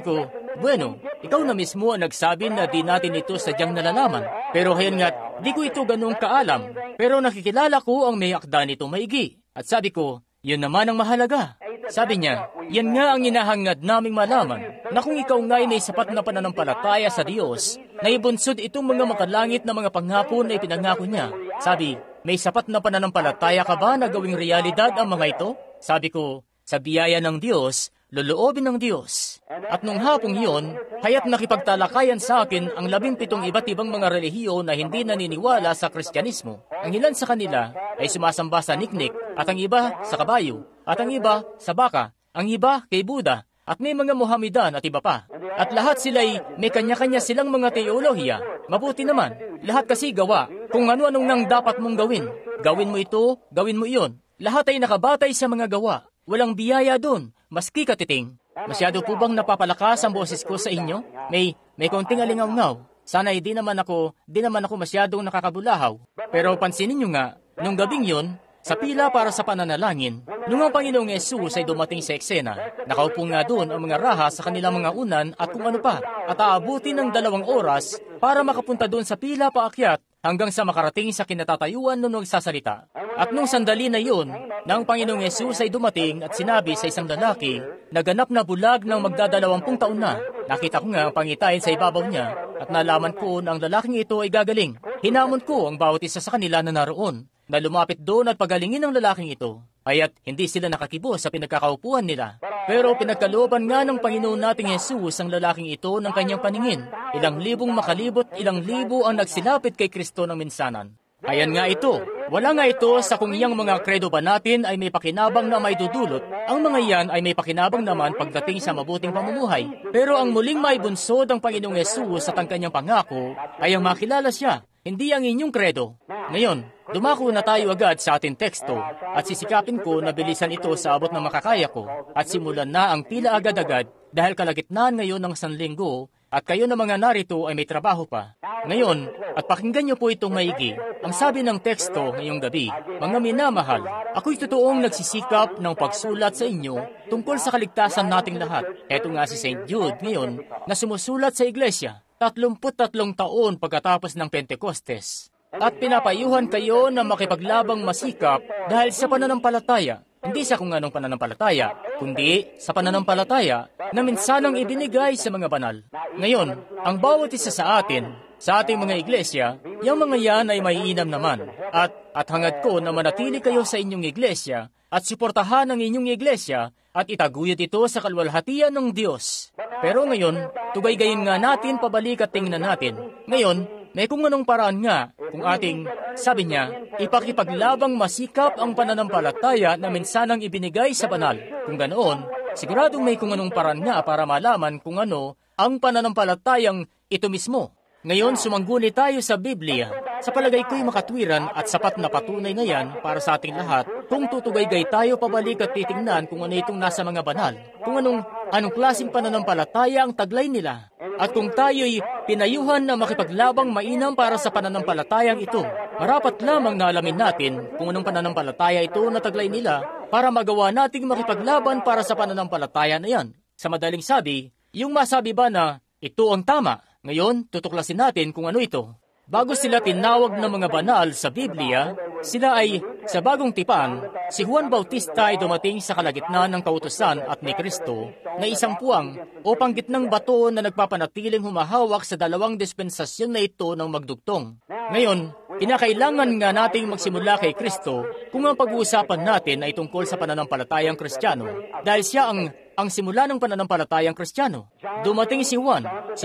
ko, bueno, ikaw na mismo ang nagsabi na di natin ito sadyang nalalaman. Pero hayan nga't, di ko ito ganung kaalam. Pero nakikilala ko ang may akda nito maigi. At sabi ko, yun naman ang mahalaga. Sabi niya, yan nga ang hinahangad naming malaman, na kung ikaw nga'y may sapat na pananampalataya sa Diyos, na ibunsod itong mga makalangit na mga panghapon na ipinangako niya. Sabi, may sapat na pananampalataya ka ba na gawing realidad ang mga ito? Sabi ko, sa biyaya ng Diyos, loloobin ng Diyos. At nung hapong iyon, haya't nakipagtalakayan sa akin ang 17 iba't ibang mga relihiyon na hindi naniniwala sa Kristyanismo. Ang ilan sa kanila ay sumasamba sa niknik, at ang iba sa kabayo, at ang iba sa baka, ang iba kay Buddha, at may mga Mohamedan at iba pa. At lahat sila'y may kanya-kanya silang mga teolohiya. Mabuti naman, lahat kasi gawa kung ano-anong nang dapat mong gawin. Gawin mo ito, gawin mo iyon. Lahat ay nakabatay sa mga gawa. Walang biyaya doon, maski katiting. Masyado po bang napapalakas ang boses ko sa inyo? May konting alingaw-ngaw. Sana di naman ako masyadong nakakabulahaw. Pero pansinin nyo nga, nung gabing yon, sa pila para sa pananalangin, nung ang Panginoong Yesus ay dumating sa eksena, nakaupo nga doon ang mga raha sa kanilang mga unan at kung ano pa, at aabutin ng 2 oras para makapunta doon sa pila paakyat hanggang sa makarating sa kinatatayuan nung nagsasalita. At nung sandali na yun, na ang Panginoong Yesus ay dumating at sinabi sa isang lalaki, naganap na bulag ng magdadalawampung taon na. Nakita ko nga ang pangitain sa ibabaw niya at nalaman ko na ang lalaking ito ay gagaling. Hinamon ko ang bawat isa sa kanila na naroon, na lumapit doon at pagalingin ang lalaking ito. Kaya't hindi sila nakakibo sa pinagkakaupuan nila. Pero pinagkalooban nga ng Panginoon nating Jesus ang lalaking ito ng kanyang paningin. Ilang libong makalibot, ilang libo ang nagsilapit kay Kristo ng minsanan. Ayan nga ito. Wala nga ito sa kung iyang mga kredo ba natin ay may pakinabang na may dudulot. Ang mga iyan ay may pakinabang naman pagdating sa mabuting pamumuhay. Pero ang muling maibunsod ang Panginoong Yesus at ang kanyang pangako ay ang makilala siya, hindi ang inyong kredo. Ngayon, dumako na tayo agad sa ating teksto at sisikapin ko na bilisan ito sa abot ng makakaya ko at simulan na ang pila agad-agad dahil kalagitnaan ngayon ng Sanlinggo at kayo na mga narito ay may trabaho pa. Ngayon, at pakinggan niyo po itong maigi. Ang sabi ng teksto ngayong gabi, mga minamahal, ako'y totoong nagsisikap ng pagsulat sa inyo tungkol sa kaligtasan nating lahat. Eto nga si St. Jude ngayon na sumusulat sa iglesia, 33 taon pagkatapos ng Pentecostes. At pinapayuhan kayo na makipaglabang masikap dahil sa pananampalataya. Hindi sa kung anong pananampalataya, kundi sa pananampalataya na minsanang ibinigay sa mga banal. Ngayon, ang bawat isa sa atin, sa ating mga iglesia, Yang mga yan ay maiinam naman. At hangad ko na manatili kayo sa inyong iglesia at suportahan ang inyong iglesia at itaguyod ito sa kalwalhatian ng Diyos. Pero ngayon, tugay-gayin nga natin pabalik at tingnan natin. Ngayon, may kung anong paraan nga kung ating, sabi niya, ipakipaglabang masikap ang pananampalataya na minsanang ibinigay sa banal. Kung ganoon, siguradong may kung anong paraan nga para malaman kung ano ang pananampalatayang ito mismo. Ngayon, sumangguni tayo sa Biblia. Sa palagay ko'y makatwiran at sapat na patunay na yan para sa ating lahat kung tutugay-gay tayo pabalik at titingnan kung ano itong nasa mga banal, kung anong klaseng pananampalataya ang taglay nila. At kung tayo'y pinayuhan na makipaglabang mainam para sa pananampalatayang ito, marapat lamang na alamin natin kung anong pananampalataya ito na taglay nila para magawa nating makipaglaban para sa pananampalataya na yan. Sa madaling sabi, yung masabi ba na ito ang tama? Ngayon, tutuklasin natin kung ano ito. Bago sila tinawag ng mga banal sa Biblia, sila ay, sa bagong tipan, si Juan Bautista ay dumating sa kalagitnaan ng kautusan at ni Kristo na isang puwang o panggitnang bato na nagpapanatiling humahawak sa dalawang dispensasyon na ito ng magdugtong. Ngayon, kinakailangan nga nating magsimula kay Kristo kung ang pag-uusapan natin ay tungkol sa pananampalatayang Kristiyano dahil siya ang simula ng pananampalatayang Kristiyano. Dumating si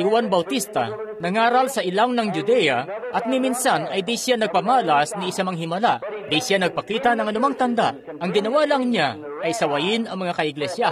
Juan Bautista, nangaral sa ilang ng Judea at minsan ay di siya nagpamalas ni isa mang himala. Di siya nagpakita ng anumang tanda. Ang ginawa lang niya ay sawayin ang mga kaiglesia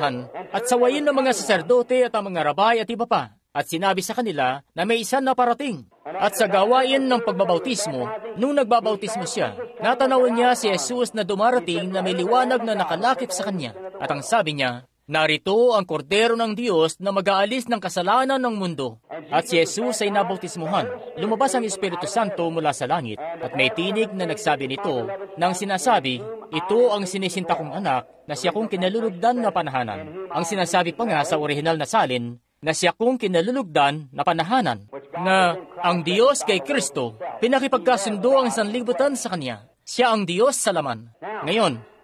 at sawayin ng mga saserdote at ang mga rabay at iba pa. At sinabi sa kanila na may isa na parating. At sa gawain ng pagbabautismo, nung nagbabautismo siya, natanaw niya si Jesus na dumarating na may liwanag na nakalakip sa kanya. At ang sabi niya, narito ang kordero ng Diyos na mag-aalis ng kasalanan ng mundo. At si Jesus ay nabautismuhan. Lumabas ang Espiritu Santo mula sa langit at may tinig na nagsabi nito nang sinasabi, ito ang sinisinta kong anak na siya kong kinalulugdan na panahanan. Ang sinasabi pa nga sa orihinal na salin na siya kong kinalulugdan na panahanan. Na ang Diyos kay Kristo, pinakipagkasundo ang sanlibutan sa Kanya. Siya ang Diyos sa laman.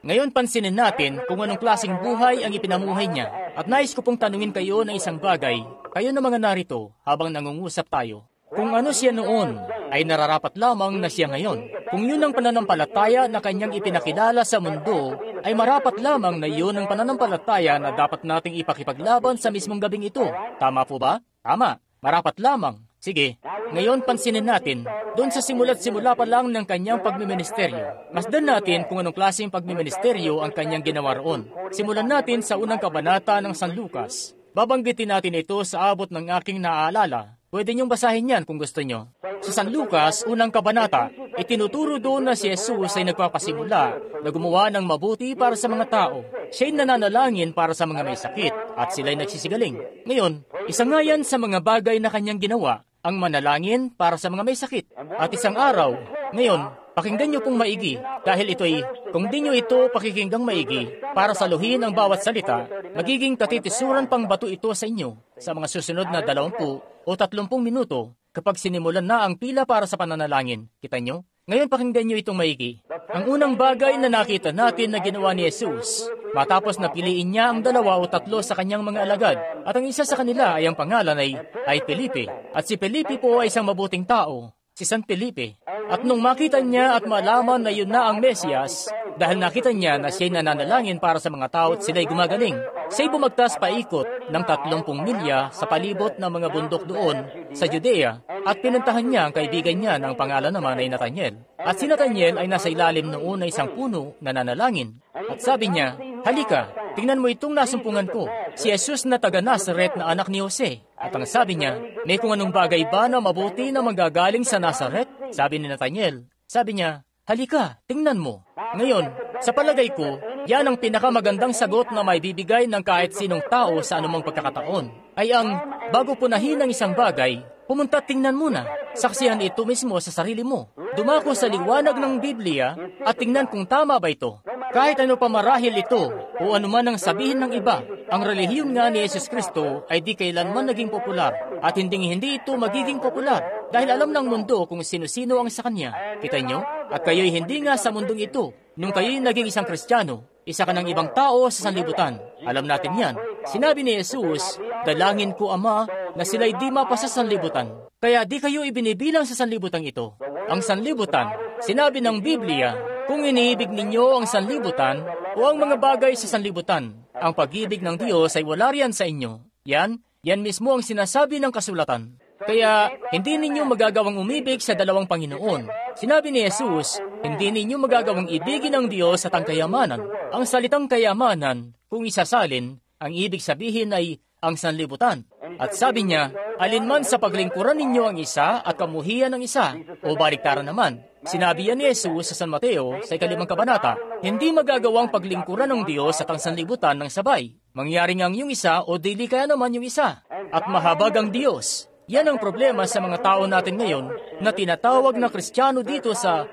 Ngayon pansinin natin kung anong klaseng buhay ang ipinamuhay niya. At nais ko pong tanungin kayo ng isang bagay, kayo na mga narito habang nangungusap tayo. Kung ano siya noon, ay nararapat lamang na siya ngayon. Kung yun ang pananampalataya na kanyang ipinakilala sa mundo, ay marapat lamang na yun ang pananampalataya na dapat nating ipakipaglaban sa mismong gabing ito. Tama po ba? Tama. Marapat lamang. Sige, ngayon pansinin natin, doon sa simula't-simula pa lang ng kanyang pagmiministeryo. Masdan natin kung anong klaseng pagmiministeryo ang kanyang ginawa roon. Simulan natin sa unang kabanata ng San Lucas. Babanggitin natin ito sa abot ng aking naaalala. Pwede niyong basahin yan kung gusto niyo. Sa San Lucas, unang kabanata, itinuturo doon na si Jesus ay nagpapasimula na gumawa ng mabuti para sa mga tao. Siya'y nananalangin para sa mga may sakit at sila'y nagsisigaling. Ngayon, isa nga yan sa mga bagay na kanyang ginawa, ang manalangin para sa mga may sakit. At isang araw, ngayon, pakinggan niyo pong maigi, dahil ito'y, kung di niyo ito pakikinggang maigi, para saluhin ang bawat salita, magiging katitisuran pang bato ito sa inyo sa mga susunod na 20 o 30 minuto kapag sinimulan na ang pila para sa pananalangin. Kita niyo? Ngayon pakinggan niyo itong maigi. Ang unang bagay na nakita natin na ginawa ni Jesus, matapos na piliin niya ang 2 o 3 sa kanyang mga alagad, at ang isa sa kanila ay ang pangalan ay Felipe. At si Felipe po ay isang mabuting tao, si San Felipe. At nung makita niya at malaman na yun na ang Mesiyas, dahil nakita niya na siya'y nananalangin para sa mga tao at sila'y gumagaling, siya'y bumagtas paikot ng 30 milya sa palibot ng mga bundok doon sa Judea at pinuntahan niya ang kaibigan niya ng pangalan naman ay Nathaniel. At si Nathaniel ay nasa ilalim noon na isang puno na nanalangin. At sabi niya, halika, tingnan mo itong nasumpungan ko, si Jesus na taga Nazaret na anak ni Jose. At ang sabi niya, may kung anong bagay ba na mabuti na manggagaling sa Nazaret? Sabi ni Nathaniel. Sabi niya, halika, tingnan mo. Ngayon, sa palagay ko, yan ang pinakamagandang sagot na may bibigay ng kahit sinong tao sa anumang pagkakataon. Ay ang, bago punahin ang isang bagay, pumunta tingnan muna. Saksihan ito mismo sa sarili mo. Dumako sa liwanag ng Biblia at tingnan kung tama ba ito. Kahit ano pa marahil ito o anuman ang sabihin ng iba, ang relihiyon nga ni Jesus Kristo ay di kailanman naging popular at hindi ito magiging popular dahil alam ng mundo kung sino-sino ang sa kanya. Kita nyo? At kayo'y hindi nga sa mundong ito. Nung kayo'y naging isang Kristiyano, isa ka ng ibang tao sa sanlibutan. Alam natin yan. Sinabi ni Jesus, dalangin ko Ama na sila'y di mapasa sa sanlibutan. Kaya di kayo ibinibilang sa sanlibutan ito. ang sanlibutan. Sinabi ng Biblia, kung iniibig ninyo ang sanlibutan o ang mga bagay sa sanlibutan, ang pag-ibig ng Diyos ay wala riyan sa inyo. Yan mismo ang sinasabi ng kasulatan. Kaya, hindi ninyo magagawang umibig sa dalawang Panginoon. Sinabi ni Jesus, hindi ninyo magagawang ibigin ang Diyos at ang kayamanan. Ang salitang kayamanan, kung isasalin, ang ibig sabihin ay ang sanlibutan. At sabi niya, alinman sa paglingkuran ninyo ang isa at kamuhian ng isa, o baliktaran naman. Sinabi yan ni Jesus sa San Mateo sa 5 kabanata, hindi magagawang paglingkuran ng Diyos at ang sanlibutan ng sabay. Mangyari ngang yung isa o dili kaya naman yung isa. At mahabag ang Diyos. Yan ang problema sa mga tao natin ngayon na tinatawag na Kristiyano dito sa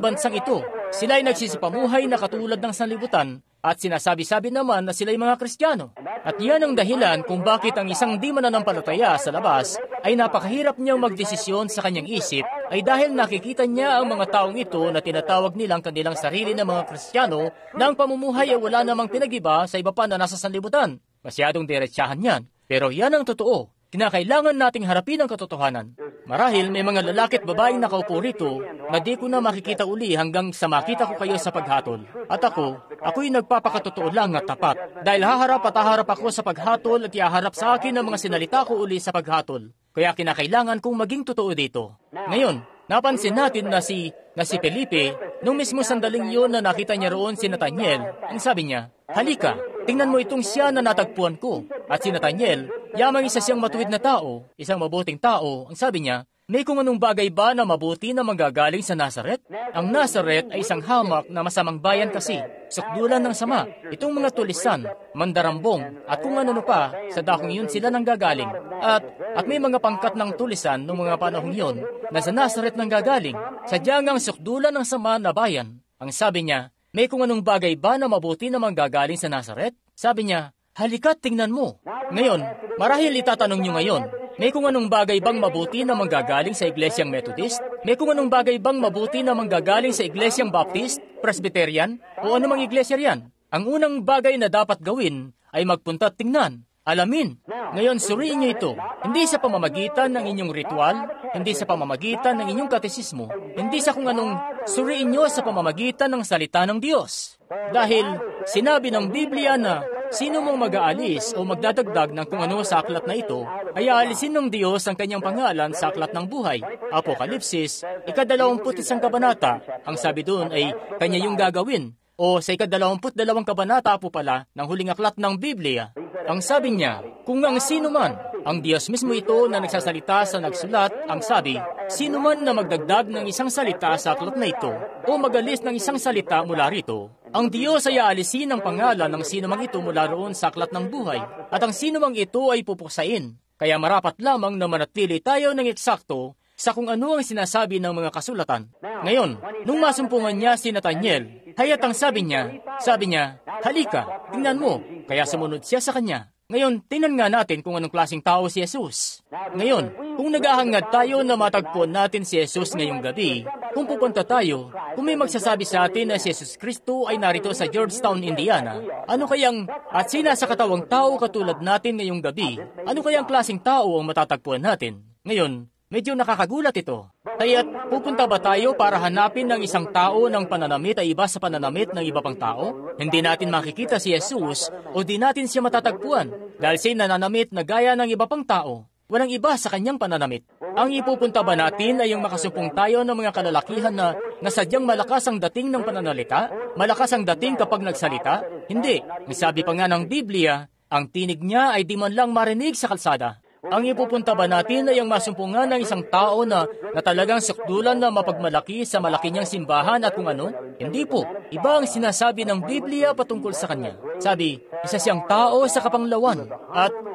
bansang ito. Sila ay nagsisipamuhay na katulad ng sanlibutan at sinasabi-sabi naman na sila ay mga Kristiyano. At yan ang dahilan kung bakit ang isang di mananampalataya sa labas ay napakahirap niyang magdesisyon sa kanyang isip ay dahil nakikita niya ang mga taong ito na tinatawag nilang kanilang sarili na mga Kristiyano na ang pamumuhay ay wala namang pinag-iba sa iba pa na nasa sanlibutan. Masyadong diretsahan yan. Pero yan ang totoo. Kinakailangan nating harapin ang katotohanan. Marahil may mga lalaki at babaeng nakaupo rito na di ko na makikita uli hanggang sa makita ko kayo sa paghatol. At ako'y nagpapakatotoo lang at tapat. Dahil haharap at haharap ako sa paghatol at ihaharap sa akin ang mga sinalita ko uli sa paghatol. Kaya kinakailangan kong maging totoo dito. Ngayon, napansin natin na si Felipe, nung mismo sandaling yun na nakita niya roon si Nathaniel, ang sabi niya, halika, tingnan mo itong siya na natagpuan ko. At si Nathaniel, yamang isa siyang matuwid na tao, isang mabuting tao, ang sabi niya, may kung anong bagay ba na mabuti na manggagaling sa Nazaret? Ang Nazaret ay isang hamak na masamang bayan kasi, sukdulan ng sama, itong mga tulisan, mandarambong, at kung ano pa, sa dakong yun sila nanggagaling. At may mga pangkat ng tulisan noong mga panahong yun na sa Nazaret nanggagaling, sadyang ang sukdulan ng sama na bayan. Ang sabi niya, may kung anong bagay ba na mabuti na manggagaling sa Nazaret? Sabi niya, halika't tingnan mo. Ngayon, marahil itatanong niyo ngayon, may kung anong bagay bang mabuti na manggagaling sa Iglesyang Methodist? May kung anong bagay bang mabuti na manggagaling sa Iglesyang Baptist, Presbyterian, o anumang iglesia riyan? Ang unang bagay na dapat gawin ay magpunta at tingnan, alamin. Ngayon, suriin niyo ito, hindi sa pamamagitan ng inyong ritual, hindi sa pamamagitan ng inyong katesismo, hindi sa kung anong suriin niyo sa pamamagitan ng salita ng Diyos. Dahil sinabi ng Biblia na sino mong mag-aalis o magdadagdag ng kung ano sa aklat na ito, ay aalisin ng Diyos ang kanyang pangalan sa aklat ng buhay. Apokalipsis, 21 kabanata, ang sabi doon ay kanya yung gagawin. O sa 22 kabanata po pala ng huling aklat ng Biblia. Ang sabi niya, kung ang sino man, ang Diyos mismo ito na nagsasalita sa nagsulat, ang sabi, sino man na magdagdag ng isang salita sa aklat na ito, o magalis ng isang salita mula rito, ang Diyos ay aalisin ang pangalan ng sino mang ito mula roon sa aklat ng buhay, at ang sino mang ito ay pupuksain. Kaya marapat lamang na manatili tayo ng eksakto sa kung ano ang sinasabi ng mga kasulatan. Ngayon, nung masumpungan niya si Nathaniel, hayat ang sabi niya, halika, tingnan mo, kaya sumunod siya sa kanya. Ngayon, tingnan nga natin kung anong klaseng tao si Jesus. Ngayon, kung naghahangad tayo na matagpuan natin si Jesus ngayong gabi, kung pupunta tayo, kung may magsasabi sa atin na si Jesus Kristo ay narito sa Georgetown, Indiana, ano kayang, at sila sa katawang tao katulad natin ngayong gabi, ano kayang klaseng tao ang matatagpuan natin? Ngayon, medyo nakakagulat ito. Kaya't pupunta ba tayo para hanapin ng isang tao ng pananamit ay iba sa pananamit ng iba pang tao? Hindi natin makikita si Jesus o di natin siya matatagpuan dahil siya nananamit na gaya ng iba pang tao. Walang iba sa kanyang pananamit. Ang ipupunta ba natin ay yung makasumpong tayo ng mga kalalakihan na sadyang malakas ang dating ng pananalita? Malakas ang dating kapag nagsalita? Hindi. Sabi pa nga ng Biblia, ang tinig niya ay di man lang marinig sa kalsada. Ang ipupunta ba natin ay ang masumpungan ng isang tao na talagang sukdulan na mapagmalaki sa malaki niyang simbahan at kung ano? Hindi po. Iba ang sinasabi ng Biblia patungkol sa kanya. Sabi, isa siyang tao sa kapanglawan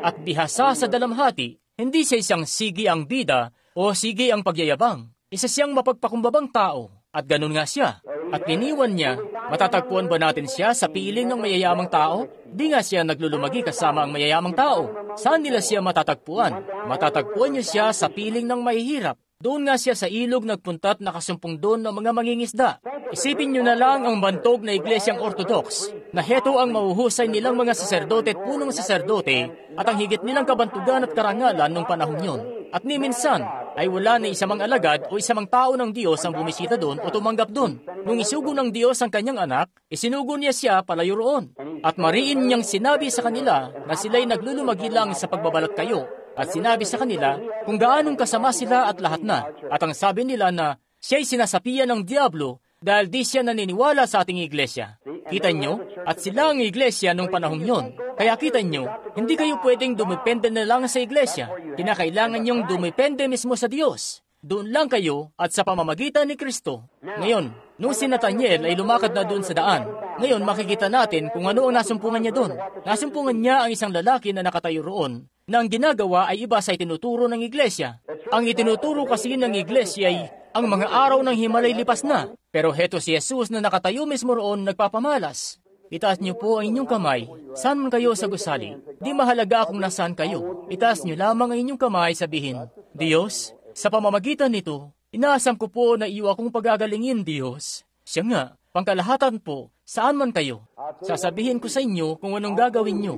at bihasa sa dalamhati. Hindi siya isang sige ang bida o sige ang pagyayabang. Isa siyang mapagpakumbabang tao. At ganun nga siya. At iniwan niya, matatagpuan ba natin siya sa piling ng mayayamang tao? Di nga siya naglulumagi kasama ang mayayamang tao. Saan nila siya matatagpuan? Matatagpuan niya siya sa piling ng mahihirap. Doon nga siya sa ilog nagpunta at nakasumpong doon ng mga mangingisda. Isipin niyo na lang ang bantog na Iglesyang Orthodox, na heto ang mahuhusay nilang mga saserdote at punong saserdote at ang higit nilang kabantugan at karangalan nung panahon yon. At ni minsan, ay wala na isa mang alagad o isa mang tao ng Diyos ang bumisita doon o tumanggap doon. Nung isugo ng Diyos ang kanyang anak, isinugo niya siya palayo roon. At mariin niyang sinabi sa kanila na sila'y naglulumagi lang sa pagbabalak kayo. At sinabi sa kanila kung gaanong kasama sila at lahat na. At ang sabi nila na siya'y sinasapian ng Diablo dahil di siya naniniwala sa ating iglesia. Kita nyo? At sila ang iglesia nung panahong yon. Kaya kita nyo, hindi kayo pwedeng dumepende na lang sa iglesia. Kinakailangan nyong dumepende mismo sa Diyos. Doon lang kayo at sa pamamagitan ni Kristo. Ngayon, nung si Nathaniel ay lumakad na doon sa daan, ngayon makikita natin kung ano ang nasumpungan niya doon. Nasumpungan niya ang isang lalaki na nakatayo roon, na ang ginagawa ay iba sa itinuturo ng iglesia. Ang itinuturo kasi ng iglesia ay ang mga araw ng Himalay lipas na. Pero heto si Jesus na nakatayo mismo roon nagpapamalas. Itaas niyo po ang inyong kamay. Saan man kayo sa gusali? Di mahalaga kung nasaan kayo. Itaas niyo lamang ang inyong kamay, sabihin, Diyos, sa pamamagitan nito, inaasam ko po na iyo akong pagagalingin, Diyos. Siya nga, pangkalahatan po, saan man kayo. Sasabihin ko sa inyo kung anong gagawin niyo.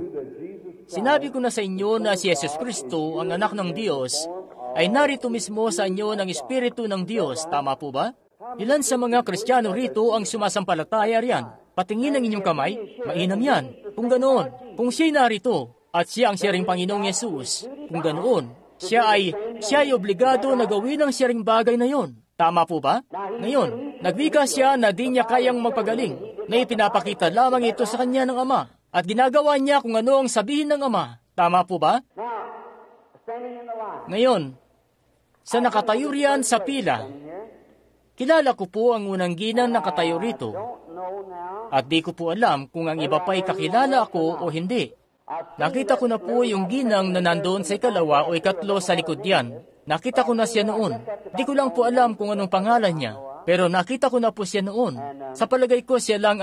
Sinabi ko na sa inyo na si Jesus Kristo, ang anak ng Diyos, ay narito mismo sa inyo ng Espiritu ng Diyos. Tama po ba? Ilan sa mga Kristiyano rito ang sumasampalataya riyan? Patingin ang inyong kamay, mainam yan. Kung ganoon, kung siya'y narito, at siya ang siya ring Panginoong Yesus, kung ganoon, siya ay obligado na gawin ang siya ring bagay na yon. Tama po ba? Ngayon, nagwika siya na di niya kayang magpagaling, na ipinapakita lamang ito sa kanya ng Ama, at ginagawa niya kung ano ang sabihin ng Ama. Tama po ba? Ngayon, sa nakatayo riyan sa pila, kilala ko po ang unang ginang nakatayo rito, at di ko po alam kung ang iba pa'y kakilala ako o hindi. Nakita ko na po yung ginang na nandoon sa ikalawa o ikatlo sa likod yan. Nakita ko na siya noon. Di ko lang po alam kung anong pangalan niya, pero nakita ko na po siya noon. Sa palagay ko siya lang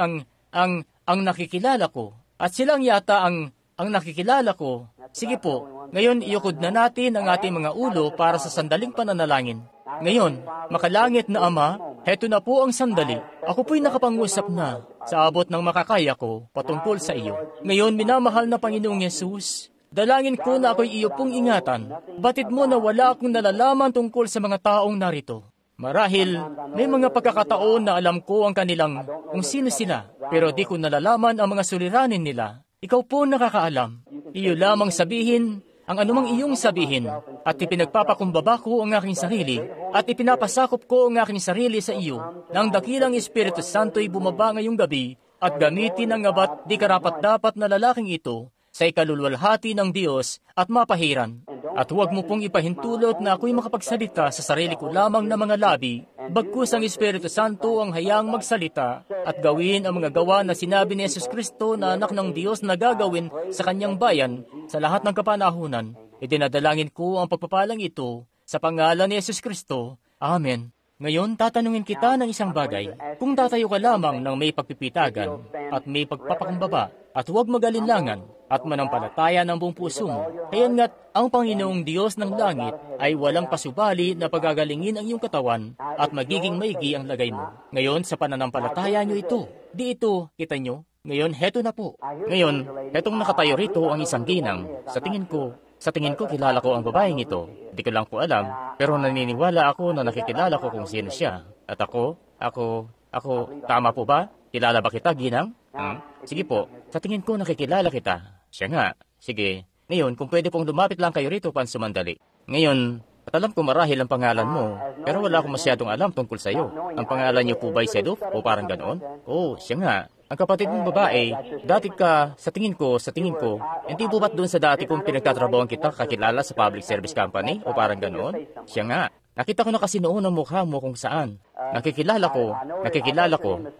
ang nakikilala ko. At silang yata ang nakikilala ko. Sige po, ngayon iukod na natin ang ating mga ulo para sa sandaling pananalangin. Ngayon, makalangit na Ama, heto na po ang sandali. Ako po'y nakapangusap na sa abot ng makakaya ko patungkol sa iyo. Ngayon, minamahal na Panginoong Yesus, dalangin ko na ako'y iyo pong ingatan. Batid mo na wala akong nalalaman tungkol sa mga taong narito. Marahil, may mga pagkakataon na alam ko ang kanilang kung sino sila, pero di ko nalalaman ang mga suliranin nila. Ikaw po nakakaalam. Iyo lamang sabihin ang anumang iyong sabihin, at ipinagpapakumbaba ko ang aking sarili, at ipinapasakop ko ang aking sarili sa iyo, nang dakilang Espiritu Santo'y bumaba ngayong gabi, at gamitin ang abat di karapat-dapat na lalaking ito, sa ikalulwalhati ng Diyos at mapahiran. At huwag mo pong ipahintulot na ako'y makapagsalita sa sarili ko lamang na mga labi, bagkus ang Espiritu Santo ang hayang magsalita at gawin ang mga gawa na sinabi ni Jesus Kristo na anak ng Diyos na gagawin sa kanyang bayan sa lahat ng kapanahunan. Idinadalangin ko ang pagpapalang ito sa pangalan ni Jesus Kristo. Amen. Ngayon, tatanungin kita ng isang bagay. Kung tatayo ka lamang ng may pagpipitagan at may pagpapakumbaba at huwag magalinlangan at manampalataya ng buong puso mo, kaya't nga't ang Panginoong Diyos ng langit ay walang pasubali na pagagalingin ang iyong katawan at magiging maigi ang lagay mo. Ngayon, sa pananampalataya nyo ito, di ito, kita nyo? Ngayon, heto na po. Ngayon, hetong nakatayo rito ang isang ginang. Sa tingin ko, kilala ko ang babaeng ito. Di ko lang po alam, pero naniniwala ako na nakikilala ko kung sino siya. At ako, tama po ba? Kilala ba kita, ginang? Sige po, sa tingin ko nakikilala kita. Siya nga, sige. Ngayon, kung pwede pong lumapit lang kayo rito pansumandali. Ngayon, at alam ko marahil ang pangalan mo, pero wala akong masyadong alam tungkol sa iyo. Ang pangalan niyo po ba'y Seduf o parang ganoon? Oo, siya nga. Ang kapatid mong babae, dati ka, sa tingin ko, hindi po ba't doon sa dati kong pinagtatrabahoan kita kakilala sa public service company o parang ganoon? Siya nga. Nakita ko na kasi noon ang mukha mo kung saan. Nakikilala ko.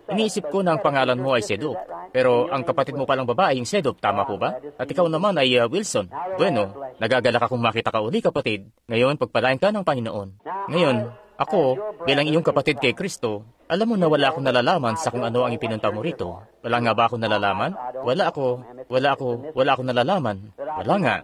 Iniisip ko na ang pangalan mo ay Seduk. Pero ang kapatid mo palang babae yung Seduk, tama po ba? At ikaw naman ay Wilson. Bueno, nagagalak akong makita ka uli, kapatid. Ngayon, pagpalain ka ng Panginoon. Ngayon, ako, bilang iyong kapatid kay Kristo, alam mo na wala akong nalalaman sa kung ano ang ipinunta mo rito. Wala nga ba akong nalalaman? Wala akong nalalaman. Wala nga.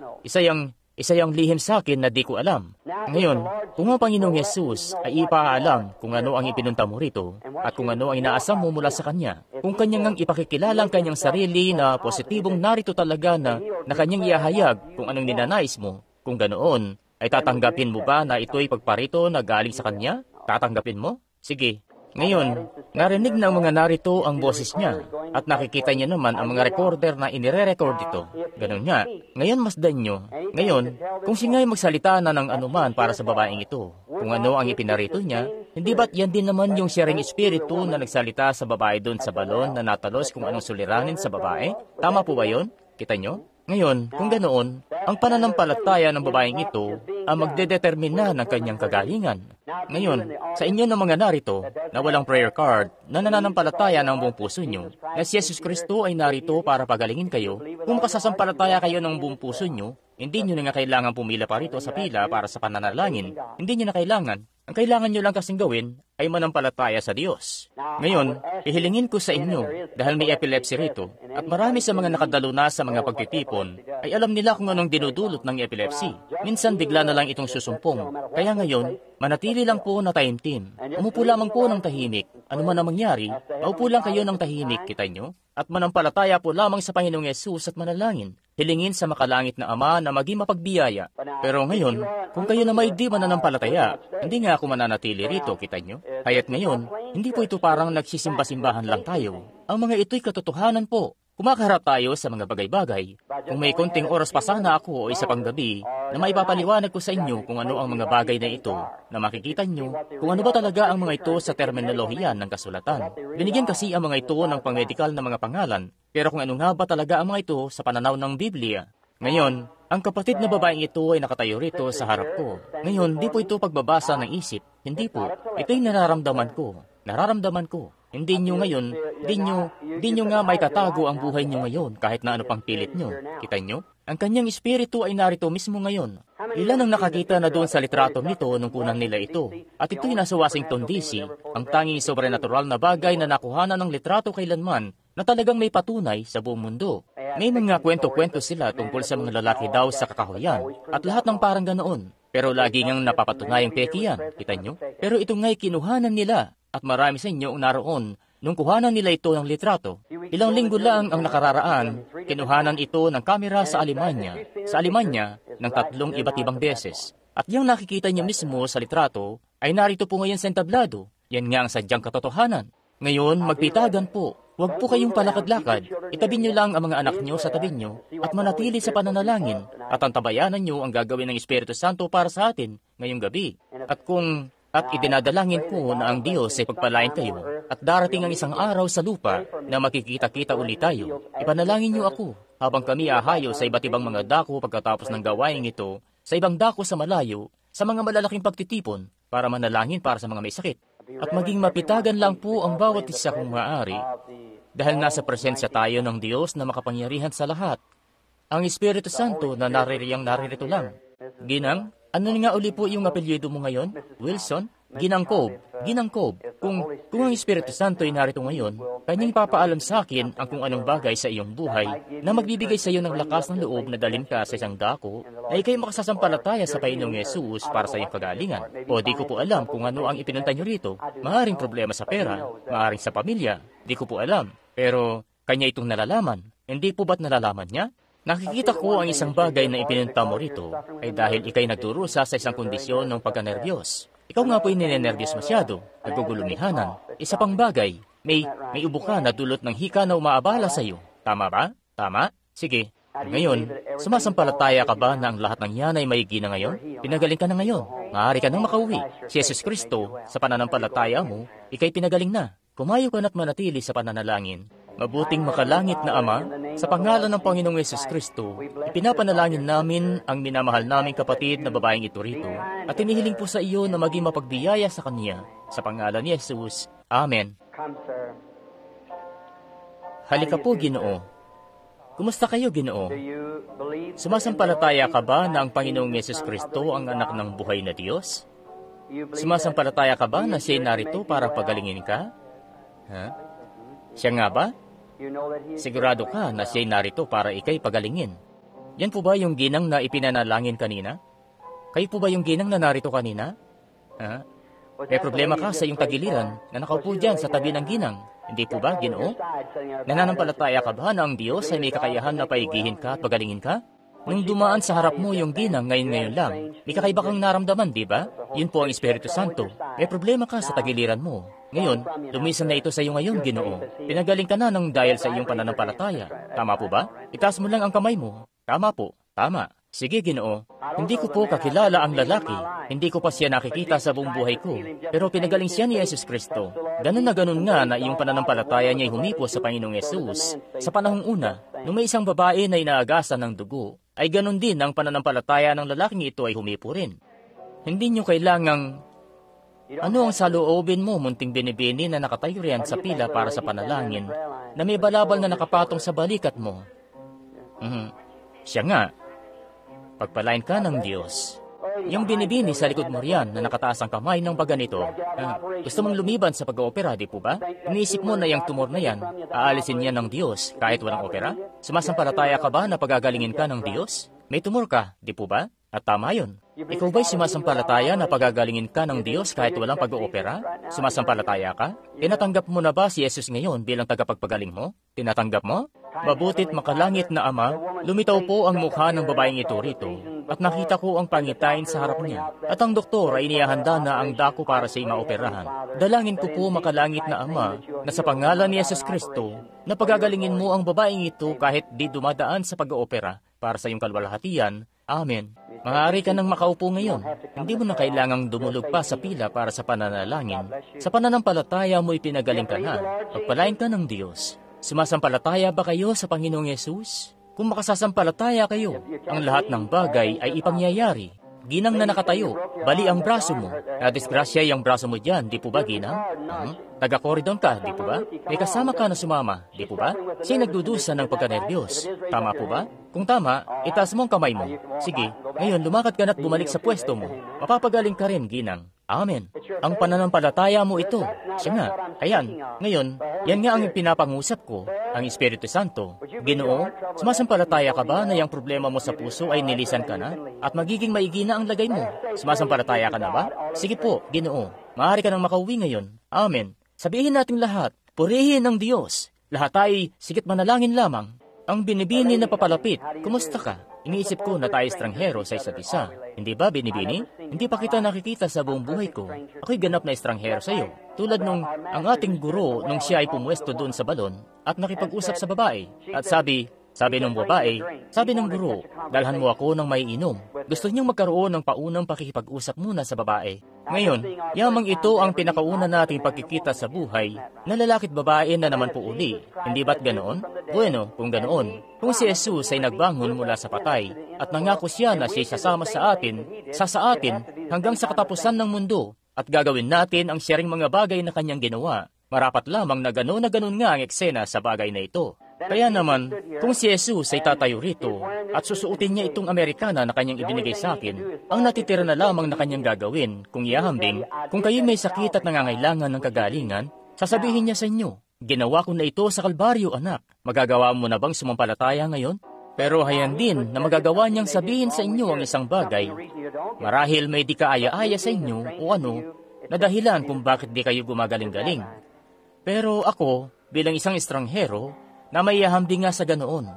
Isa yung lihim sa akin na di ko alam. Ngayon, kung ang Panginoong Yesus ay ipaalam kung ano ang ipinunta mo rito at kung ano ang inaasam mo mula sa Kanya, kung Kanyang ang ipakikilala ang Kanyang sarili na positibong narito talaga na kanyang iahayag kung anong ninanais mo, kung ganoon, Ay tatanggapin mo ba na ito'y pagparito na galing sa Kanya? Tatanggapin mo? Sige. Ngayon, narinig ng mga narito ang boses niya at nakikita niya naman ang mga recorder na inire-record ito. Ganun nga. Ngayon masdan nyo. Ngayon, kung siya nga'y magsalita na ng anuman para sa babaeng ito, kung ano ang ipinarito niya, hindi ba't yan din naman yung sharing espiritu na nagsalita sa babae doon sa balon na natalos kung anong suliranin sa babae? Tama po ba yun? Kita nyo? Ngayon, kung ganoon, ang pananampalataya ng babaeng ito ang magdedetermina ng kanyang kagalingan. Ngayon, sa inyo ng mga narito na walang prayer card na nananampalataya ng buong puso nyo na si Jesus Kristo ay narito para pagalingin kayo, kung makasasampalataya kayo ng buong puso nyo, hindi nyo na nga kailangan pumila pa rito sa pila para sa pananalangin. Hindi nyo na kailangan. Ang kailangan nyo lang kasing gawin ay manampalataya sa Diyos. Ngayon, ihilingin ko sa inyo dahil may epilepsy rito at marami sa mga nakadalo na sa mga pagtitipon ay alam nila kung anong dinudulot ng epilepsy. Minsan bigla na lang itong susumpong. Kaya ngayon, manatili lang po na taimtim. Umupo lamang po ng tahimik. Ano man ang mangyari, maupo lang kayo ng tahimik, kita nyo? At manampalataya po lamang sa Panginoong Yesus at manalangin. Hilingin sa makalangit na Ama na maging mapagbiyaya. Pero ngayon, kung kayo na may di mananampalataya, hindi nga ako mananatili rito, kita nyo? Kaya't ngayon, hindi po ito parang nagsisimba-simbahan lang tayo. Ang mga ito'y katotohanan po. Kumakaharap tayo sa mga bagay-bagay. Kung may konting oras pa sana ako o isa pang gabi, na maipapaliwanag ko sa inyo kung ano ang mga bagay na ito, na makikita nyo kung ano ba talaga ang mga ito sa terminolohiya ng kasulatan. Binigyan kasi ang mga ito ng pangmedikal na mga pangalan, pero kung ano nga ba talaga ang mga ito sa pananaw ng Biblia. Ngayon, ang kapatid na babaeng ito ay nakatayo rito sa harap ko. Ngayon, di po ito pagbabasa ng isip. Hindi po. Ito'y nararamdaman ko. Nararamdaman ko. Hindi nyo ngayon, di nyo nga may katago ang buhay nyo ngayon kahit na ano pang pilit nyo. Kita nyo? Ang kanyang espiritu ay narito mismo ngayon. Ilan ang nakakita na doon sa litrato nito nung kunan nila ito. At ito'y nasa Washington DC, ang tanging sobrenatural na bagay na nakuhanan ng litrato kailanman na talagang may patunay sa buong mundo. May mga kwento-kwento sila tungkol sa mga lalaki daw sa kakahuyan at lahat ng parang ganoon. Pero lagi ngang napapatunayang peki yan, kita nyo? Pero ito nga'y kinuhanan nila at marami sa inyo ang naroon nung kuhanan nila ito ng litrato. Ilang linggo lang ang nakararaan, kinuhanan ito ng kamera sa Alemanya. Sa Alemanya, ng 3 iba't ibang beses. At yung nakikita niyo mismo sa litrato ay narito po ngayon sa entablado. Yan nga ang sadyang katotohanan. Ngayon, magpitagan po. Huwag po kayong palakad-lakad. Itabi niyo lang ang mga anak niyo sa tabi niyo at manatili sa pananalangin. At antabayanan niyo ang gagawin ng Espiritu Santo para sa atin ngayong gabi. At idinadalangin po na ang Diyos ay pagpalain kayo at darating ang isang araw sa lupa na makikita-kita ulit tayo. Ipanalangin niyo ako habang kami ahayo sa iba't ibang mga dako pagkatapos ng gawain ito, sa ibang dako sa malayo, sa mga malalaking pagtitipon para manalangin para sa mga may sakit. At maging mapitagan lang po ang bawat isa kung maaari dahil nasa presensya tayo ng Diyos na makapangyarihan sa lahat. Ang Espiritu Santo na naririto lang. Ginang, ano nga uli po yung apelyido mo ngayon? Wilson? Ginangkob. Kung ang Espiritu Santo ay narito ngayon, kanyang papaalam sa akin ang kung anong bagay sa iyong buhay na magbibigay sa iyo ng lakas ng loob na dalhin ka sa isang dako na ikay makasasampalataya sa Panginoong Yesus para sa iyong kagalingan. O di ko po alam kung ano ang ipinunta niyo rito. Maaring problema sa pera, maaring sa pamilya. Di ko po alam. Pero kanya itong nalalaman. Hindi po ba't nalalaman niya? Nakikita ko ang isang bagay na ipinunta mo rito ay dahil ikay nagdurusa sa isang kondisyon ng pagkanerbiyos. Ikaw nga po'y ninenervyos masyado, nagugulumihanan. Isa pang bagay, may ubo ka na dulot ng hika na umaabala sa iyo. Tama ba? Tama? Sige. Ngayon, sumasampalataya ka ba na ang lahat ng yan ay maigi na ngayon? Pinagaling ka na ngayon. Maaari ka nang makauwi. Si Jesus Kristo, sa pananampalataya mo, ikay pinagaling na. Kumayo ka na't manatili sa pananalangin. Mabuting makalangit na Ama, sa pangalan ng Panginoong Yesus Kristo, ipinapanalangin namin ang minamahal naming kapatid na babaeng ito rito at inihiling po sa iyo na maging mapagbiyaya sa kanya. Sa pangalan ni Jesus. Amen. Halika po, Ginoo. Kumusta kayo, Ginoo? Sumasampalataya ka ba na ang Panginoong Yesus Kristo ang anak ng buhay na Diyos? Sumasampalataya ka ba na siya'y narito para pagalingin ka? Siya nga ba? Sigurado ka na siya'y narito para ikay pagalingin. Yan po ba yung ginang na ipinanalangin kanina? Kayo po ba yung ginang na narito kanina? May problema ka sa iyong tagiliran na nakaupo dyan sa tabi ng ginang. Hindi po ba, Ginoo? Nananampalataya ka ba na ang Diyos ay may kakayahan na paigihin ka at pagalingin ka? Nung dumaan sa harap mo yung ginang ngayon lang, may kakaiba kang naramdaman, di ba? Yun po ang Espiritu Santo. May problema ka sa tagiliran mo. Ngayon, lumisan na ito sa iyo ngayon, Ginoo. Pinagaling ka na ng dahil sa iyong pananampalataya. Tama po ba? Itaas mo lang ang kamay mo. Tama po. Tama. Sige, Ginoo. Hindi ko po kakilala ang lalaki. Hindi ko pa siya nakikita sa buong buhay ko. Pero pinagaling siya ni Jesus Kristo. Ganun na ganun nga na iyong pananampalataya niya'y humipo sa Panginoong Yesus. Sa panahong una, nung may isang babae na inaagasan ng dugo, ay ganun din ang pananampalataya ng lalaking ito ay humipo rin. Hindi niyo kailangang ano ang saloobin mo, munting binibini na nakatayo riyan sa pila para sa panalangin, na may balabal na nakapatong sa balikat mo. Siya nga. Pagpalain ka ng Diyos. Yung binibini sa likod mo riyan na nakataas ang kamay ng baga nito, gusto mong lumiban sa pag-oopera, di po ba? Iniisip mo na yung tumor na yan, aalisin niya ng Diyos kahit walang opera? Sumasampalataya ka ba na pagagalingin ka ng Diyos? May tumor ka, di po ba? At tama yun. Ikaw ba'y sumasampalataya na pagagalingin ka ng Diyos kahit walang pag-oopera? Sumasampalataya ka? Tinatanggap mo na ba si Jesus ngayon bilang tagapagpagaling mo? Tinatanggap mo? Mabutit makalangit na Ama, lumitaw po ang mukha ng babaeng ito rito, at nakita ko ang pangitain sa harap niya. At ang doktor ay inihahanda na ang dako para sa maoperahan. Dalangin ko po makalangit na Ama, na sa pangalan ni Jesus Kristo, na pagagalingin mo ang babaeng ito kahit di dumadaan sa pag-oopera para sa iyong kalwalhatian. Amen. Maaari ka nang makaupo ngayon. Hindi mo na kailangang dumulog pa sa pila para sa pananalangin. Sa pananampalataya mo'y pinagaling ka na. Pagpalain ka ng Diyos. Sumasampalataya ba kayo sa Panginoong Yesus? Kung makasasampalataya kayo, ang lahat ng bagay ay ipangyayari. Ginang na nakatayo, bali ang braso mo. Nadisgrasya yung braso mo dyan, di po ba, Ginang? Taga-koridon ka, di po ba? May kasama ka na sumama, di po ba? Siya'y nagdudusa ng pagkanerbiyos. Tama po ba? Kung tama, itaas mo ang kamay mo. Sige, ngayon lumakad ka na't bumalik sa pwesto mo. Mapapagaling ka rin, Ginang. Amen. Ang pananampalataya mo ito. Siya nga. Ayan. Ngayon, yan nga ang pinapangusap ko, ang Espiritu Santo. Ginoo, sumasampalataya ka ba na yung problema mo sa puso ay nilisan ka na? At magiging maigi na ang lagay mo? Sumasampalataya ka na ba? Sige po, Ginoo. Maaari ka nang makauwi ngayon. Amen. Sabihin nating lahat, purihin ng Diyos. Lahat ay sikit manalangin lamang. Ang binibini na papalapit, kumusta ka? Iniisip ko na tayo estranghero sa isa't isa. Hindi ba, Binibini? Hindi pa kita nakikita sa buong buhay ko. Ako'y ganap na estranghero sa iyo. Tulad nung ang ating guro nung siya ay pumuesto doon sa balon at nakipag-usap sa babae. At sabi ng babae, sabi ng guro, dalhan mo ako ng may inom. Gusto niyang magkaroon ng paunang pakikipag-usap muna sa babae. Ngayon, yamang ito ang pinakauna nating pagkikita sa buhay na lalaki't babae na naman po uli. Hindi ba't ganoon? Bueno, kung ganoon, kung si Jesus ay nagbangon mula sa patay at nangako siya na siya sasama sa atin hanggang sa katapusan ng mundo at gagawin natin ang sharing mga bagay na kanyang ginawa, marapat lamang na gano'n nga ang eksena sa bagay na ito. Kaya naman, kung si Jesus ay tatayo rito at susuotin niya itong Amerikana na kanyang ibinigay sa akin, ang natitira na lamang na kanyang gagawin, kung iahambing, kung kayo may sakit at nangangailangan ng kagalingan, sasabihin niya sa inyo, ginawa ko na ito sa Kalbaryo, anak. Magagawa mo na bang sumampalataya ngayon? Pero hayan din na magagawa niyang sabihin sa inyo ang isang bagay, marahil may di kaaya-aya sa inyo o ano, na dahilan kung bakit di kayo gumagaling-galing. Pero ako, bilang isang estranghero, na may ihahambing nga sa ganoon.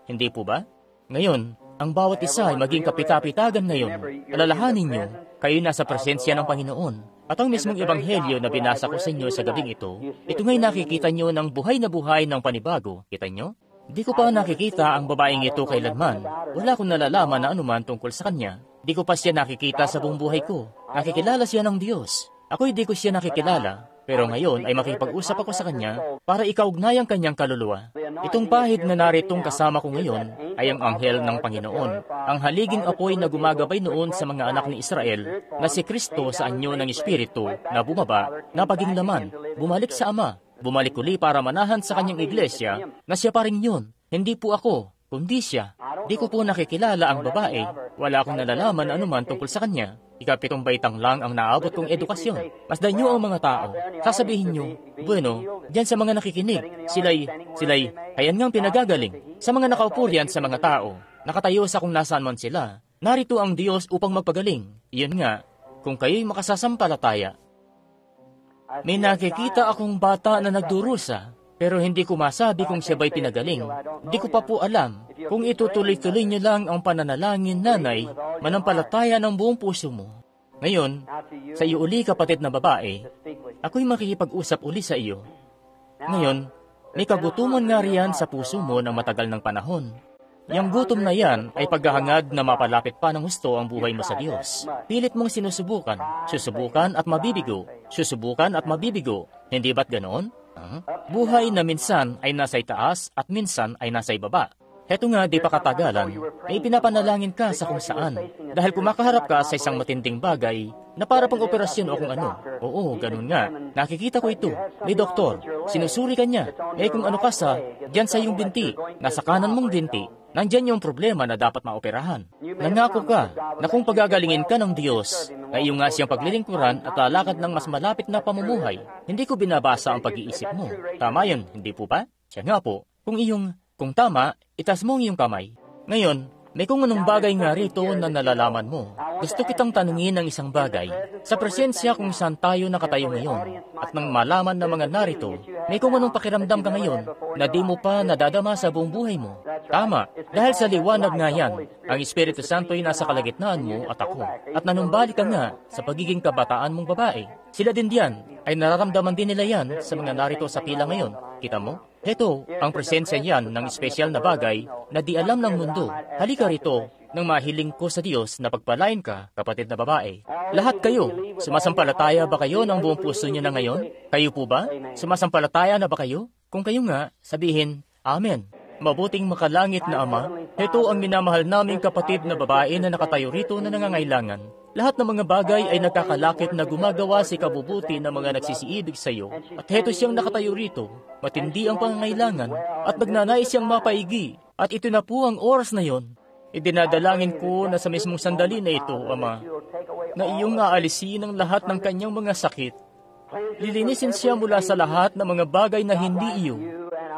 Hindi po ba? Ngayon, ang bawat isa ay maging kapitapitagan ngayon. Alalahanin niyo, kayo nasa presensya ng Panginoon. At ang mismong ebanghelyo na binasa ko sa inyo sa gabing ito nga'y nakikita niyo ng buhay na buhay ng panibago. Kita niyo? Di ko pa nakikita ang babaeng ito kailanman. Wala akong nalalaman na anuman tungkol sa kanya. Di ko pa siya nakikita sa buong buhay ko. Nakikilala siya ng Diyos. Ako'y di ko siya nakikilala. Pero ngayon ay makipag-usap ako sa kanya para ikaugnay ang kanyang kaluluwa. Itong pahid na naritong kasama ko ngayon ay ang anghel ng Panginoon, ang haliging apoy na gumagabay noon sa mga anak ni Israel na si Kristo sa anyo ng Espiritu na bumaba, na paging laman, bumalik sa Ama, bumalik uli para manahan sa kanyang iglesia na siya pa rin yun, hindi po ako, kundi siya. Di ko po nakikilala ang babae, wala akong nalalaman anuman tungkol sa kanya. Ikapitong baitang lang ang naabot kong edukasyon. Masdan niyo ang mga tao. Sasabihin niyo, bueno, diyan sa mga nakikinig, sila'y, hayan ngang pinagagaling. Sa mga nakaupo riyan sa mga tao, nakatayo sa kung nasaan man sila, narito ang Diyos upang magpagaling. Iyon nga, kung kayo'y makasasampalataya. May nakikita akong bata na nagdurusa. Pero hindi ko masabi kung siya ba'y pinagaling. Hindi ko pa po alam. Kung itutuloy-tuloy niyo lang ang pananalangin, nanay, manampalataya ng buong puso mo. Ngayon, sa iyo uli, kapatid na babae, ako'y makikipag-usap uli sa iyo. Ngayon, may kagutuman nga riyan sa puso mo ng matagal ng panahon. Yang gutom na yan ay paghahangad na mapalapit pa ng gusto ang buhay mo sa Diyos. Pilit mong sinusubukan, susubukan at mabibigo, susubukan at mabibigo. Hindi ba't ganoon? Buhay na minsan ay nasa itaas at minsan ay nasa ibaba. Heto nga, di pa katagalan, ay pinapanalangin ka sa kung saan. Dahil kumakaharap ka sa isang matinding bagay na para pang operasyon o kung ano. Oo, ganun nga. Nakikita ko ito. May doktor. Sinusuri ka niya. Eh kung ano ka sa, diyan sa iyong binti. Nasa kanan mong binti. Nandyan yung problema na dapat maoperahan. Nangako ka na kung pagagalingin ka ng Diyos, na iyong nga siyang paglilingkuran at lalakad ng mas malapit na pamumuhay. Hindi ko binabasa ang pag-iisip mo. Tama yun, hindi po ba? Siya nga po. Kung tama, itas mo ang iyong kamay. Ngayon, may kung anong bagay nga rito na nalalaman mo. Gusto kitang tanungin ng isang bagay. Sa presensya kung saan tayo nakatayo ngayon, at nang malaman ng mga narito, may kung anong pakiramdam ka ngayon na di mo pa nadadama sa buong buhay mo. Tama, dahil sa liwanag nga yan, ang Espiritu Santo ay nasa kalagitnaan mo at ako. At nanumbalik ka nga sa pagiging kabataan mong babae. Sila din diyan, ay nararamdaman din nila yan sa mga narito sa pila ngayon. Kita mo? Heto, ang presensya yan ng espesyal na bagay na di alam ng mundo. Halika rito, nang mahiling ko sa Diyos na pagpalain ka, kapatid na babae. Lahat kayo, sumasampalataya ba kayo ng buong puso niyo na ngayon? Kayo po ba? Sumasampalataya na ba kayo? Kung kayo nga, sabihin, Amen. Mabuting makalangit na Ama, heto ang minamahal naming kapatid na babae na nakatayo rito na nangangailangan. Lahat ng mga bagay ay nagkakalakit na gumagawa si kabubuti ng mga nagsisiibig sa iyo. At heto siyang nakatayo rito, matindi ang pangangailangan, at nagnanais siyang mapaigi. At ito na po ang oras na yon. Idinadalangin ko na sa mismong sandali na ito, Ama, na iyong aalisin ang lahat ng kanyang mga sakit. Lilinisin siya mula sa lahat ng mga bagay na hindi iyo.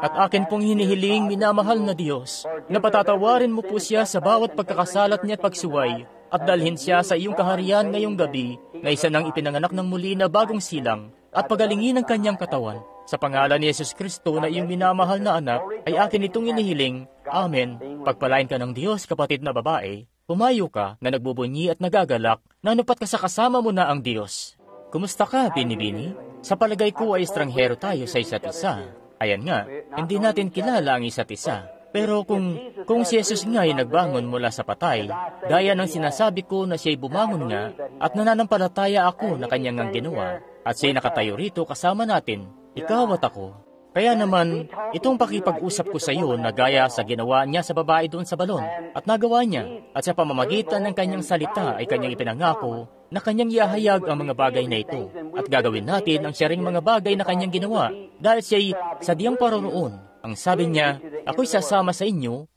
At akin pong hinihiling, minamahal na Diyos, na patatawarin mo po siya sa bawat pagkakasalat niya at pagsuway, at dalhin siya sa iyong kaharian ngayong gabi, na isa nang ipinanganak ng muli na bagong silang, at pagalingin ang kanyang katawan. Sa pangalan ni Jesus Kristo na iyong minamahal na anak, ay akin itong inihiling. Amen. Pagpalain ka ng Diyos, kapatid na babae. Pumayo ka na nagbubunyi at nagagalak, na anupat ka sa kasama mo na ang Diyos. Kumusta ka, Binibini? Sa palagay ko ay estranghero tayo sa isa't isa. Ayan nga, hindi natin kilala ang isa't isa. Pero kung si Jesus nga ay nagbangon mula sa patay, gaya ng sinasabi ko na siya'y bumangon nga, at nananampalataya ako na kanyang ang ginawa, at siya'y nakatayo rito kasama natin, ikaw at ako. Kaya naman, itong pakipag-usap ko sa iyo na gaya sa ginawa niya sa babae doon sa balon, at nagawa niya, at sa pamamagitan ng kanyang salita ay kanyang ipinangako na kanyang iahayag ang mga bagay na ito, at gagawin natin ang siya ring mga bagay na kanyang ginawa, dahil siya'y sadyang paroroon. Ang sabi niya, ako'y sasama sa inyo,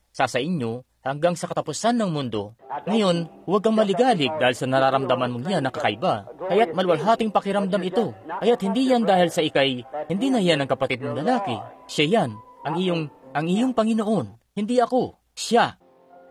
hanggang sa katapusan ng mundo. Ngayon, huwag kang maligalig dahil sa nararamdaman mo niya na kakaiba. Kaya't malwalhating pakiramdam ito. Kaya't hindi yan dahil sa ikay, hindi na yan ang kapatid mong lalaki. Siya yan, ang iyong Panginoon. Hindi ako, siya.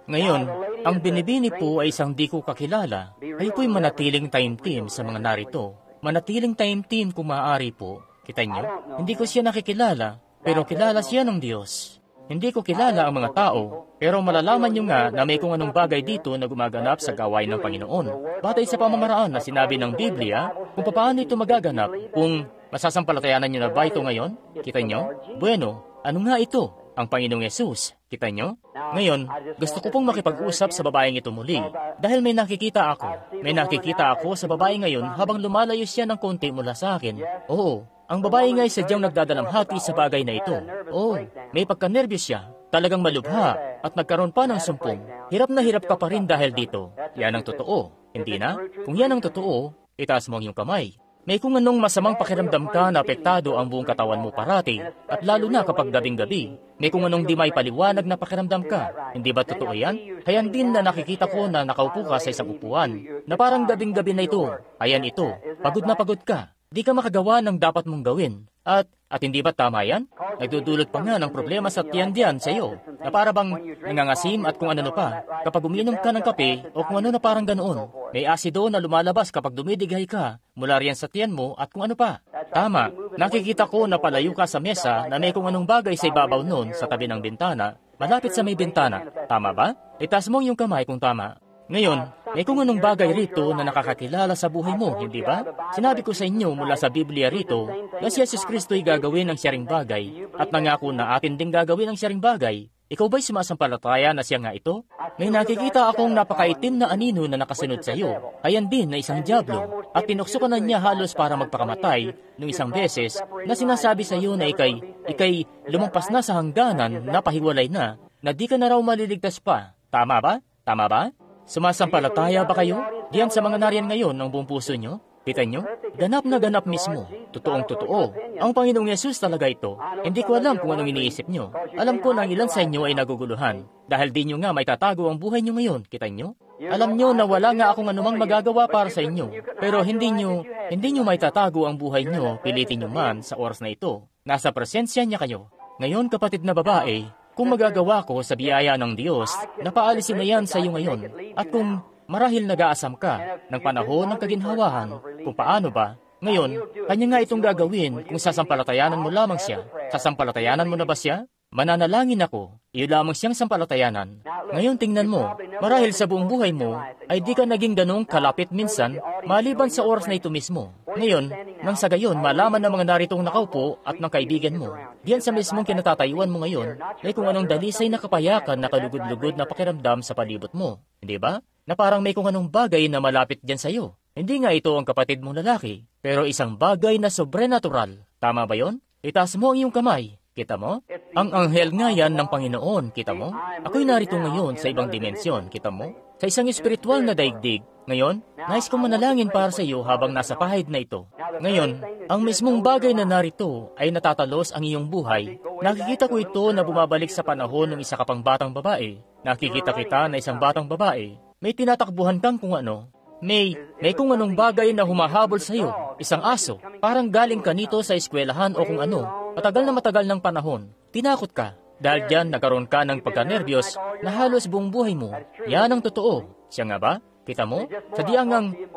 Ngayon, ang Binibini po ay isang di ko kakilala. Kayo po'y manatiling taimtim sa mga narito. Manatiling taimtim kung maaari po. Kita niyo, hindi ko siya nakikilala, pero kilala siya ng Diyos. Hindi ko kilala ang mga tao, pero malalaman niyo nga na may kung anong bagay dito na gumaganap sa gawain ng Panginoon. Batay sa pamamaraan na sinabi ng Biblia, kung paano ito magaganap, kung masasampalatayanan niyo na ba ito ngayon? Kita niyo? Bueno, ano nga ito? Ang Panginoong Yesus. Kita niyo? Ngayon, gusto ko pong makipag-usap sa babaeng ito muli, dahil may nakikita ako. May nakikita ako sa babae ngayon habang lumalayo siya ng konti mula sa akin. Oo. Ang babae nga'y sadyang nagdadalamhati sa bagay na ito. Oh, may pagkanerbiyos siya, talagang malubha, at nagkaroon pa ng sumpong. Hirap na hirap ka pa rin dahil dito. Yan ang totoo. Hindi na? Kung yan ang totoo, itaas mo ang iyong kamay. May kung anong masamang pakiramdam ka na apektado ang buong katawan mo parati, at lalo na kapag gabing-gabi. May kung anong di may paliwanag na pakiramdam ka. Hindi ba totoo yan? Hayan din na nakikita ko na nakaupo ka sa isang upuan, na parang gabing-gabi na ito. Ayan ito, pagod na pagod ka. Di ka makagawa ng dapat mong gawin. At hindi ba tama yan? Nagdudulot pa nga ng problema sa tiyan diyan sa iyo, na para bang nangangasim at kung ano pa, kapag uminom ka ng kape o kung ano na parang ganoon. May asido na lumalabas kapag dumidighay ka, mula riyan sa tiyan mo at kung ano pa. Tama, nakikita ko na palayo ka sa mesa na may kung anong bagay sa ibabaw nun sa tabi ng bintana, malapit sa may bintana. Tama ba? Itaas mo yung kamay kung tama. Ngayon, may kung anong bagay rito na nakakakilala sa buhay mo, hindi ba? Sinabi ko sa inyo mula sa Biblia rito na si Jesus Kristo'y gagawin ang siyaring bagay at nangako na atin ding gagawin ang siyaring bagay. Ikaw ba'y sumasampalataya na siya nga ito? May nakikita akong napakaitim na anino na nakasunod sa iyo. Ayan din na isang dyablo. At tinukso ka na niya halos para magpakamatay nung isang beses na sinasabi sa iyo na ikay lumampas na sa hangganan na pahiwalay na di ka na raw maliligtas pa. Tama ba? Tama ba? Sumasampalataya ba kayo? Diyan sa mga nariyan ngayon ng buong puso nyo? Kita nyo? Ganap na ganap mismo. Totoong totoo. Ang Panginoong Yesus talaga ito. Hindi ko alam kung anong iniisip nyo. Alam ko na ang ilan sa inyo ay naguguluhan. Dahil di nyo nga may tatago ang buhay nyo ngayon. Kita nyo? Alam nyo na wala nga akong anumang magagawa para sa inyo. Pero hindi nyo may tatago ang buhay nyo, pilitin nyo man sa oras na ito. Nasa presensya niya kayo. Ngayon, kapatid na babae, kung magagawa ko sa biyaya ng Diyos, napaalisin na yan sa iyo ngayon. At kung marahil nag-aasam ka ng panahon ng kaginhawahan, kung paano ba, ngayon, kanya nga itong gagawin kung sasampalatayanan mo lamang siya. Sasampalatayanan mo na ba siya? Mananalangin ako, iyo lamang siyang sampalatayanan. Ngayon tingnan mo, marahil sa buong buhay mo, ay di ka naging ganong kalapit minsan, maliban sa oras na ito mismo. Ngayon, nang sa gayon, malaman ng mga naritong nakaupo at ng kaibigan mo, diyan sa mismong kinatatayuan mo ngayon, ay kung anong dalisay na kapayakan na kalugod-lugod na pakiramdam sa palibot mo. Hindi ba? Na parang may kung anong bagay na malapit diyan sa iyo. Hindi nga ito ang kapatid mong lalaki, pero isang bagay na sobrenatural. Tama ba yon? Itaas mo ang iyong kamay. Kita mo? Ang anghel nga yan ng Panginoon, kita mo? Ako'y narito ngayon sa ibang dimensyon, kita mo? Sa isang espiritual na daigdig. Ngayon, nais kong manalangin para sa iyo habang nasa pahid na ito. Ngayon, ang mismong bagay na narito ay natatalos ang iyong buhay. Nakikita ko ito na bumabalik sa panahon ng isa ka pang batang babae. Nakikita kita na isang batang babae. May tinatakbuhan kang kung ano. May kung anong bagay na humahabol sa iyo. Isang aso. Parang galing ka nito sa eskwelahan o kung ano. Matagal ng panahon, tinakot ka. Dahil dyan, nagkaroon ka ng pagkanerbiyos na halos buong buhay mo. Yan ang totoo. Siya nga ba? Kita mo?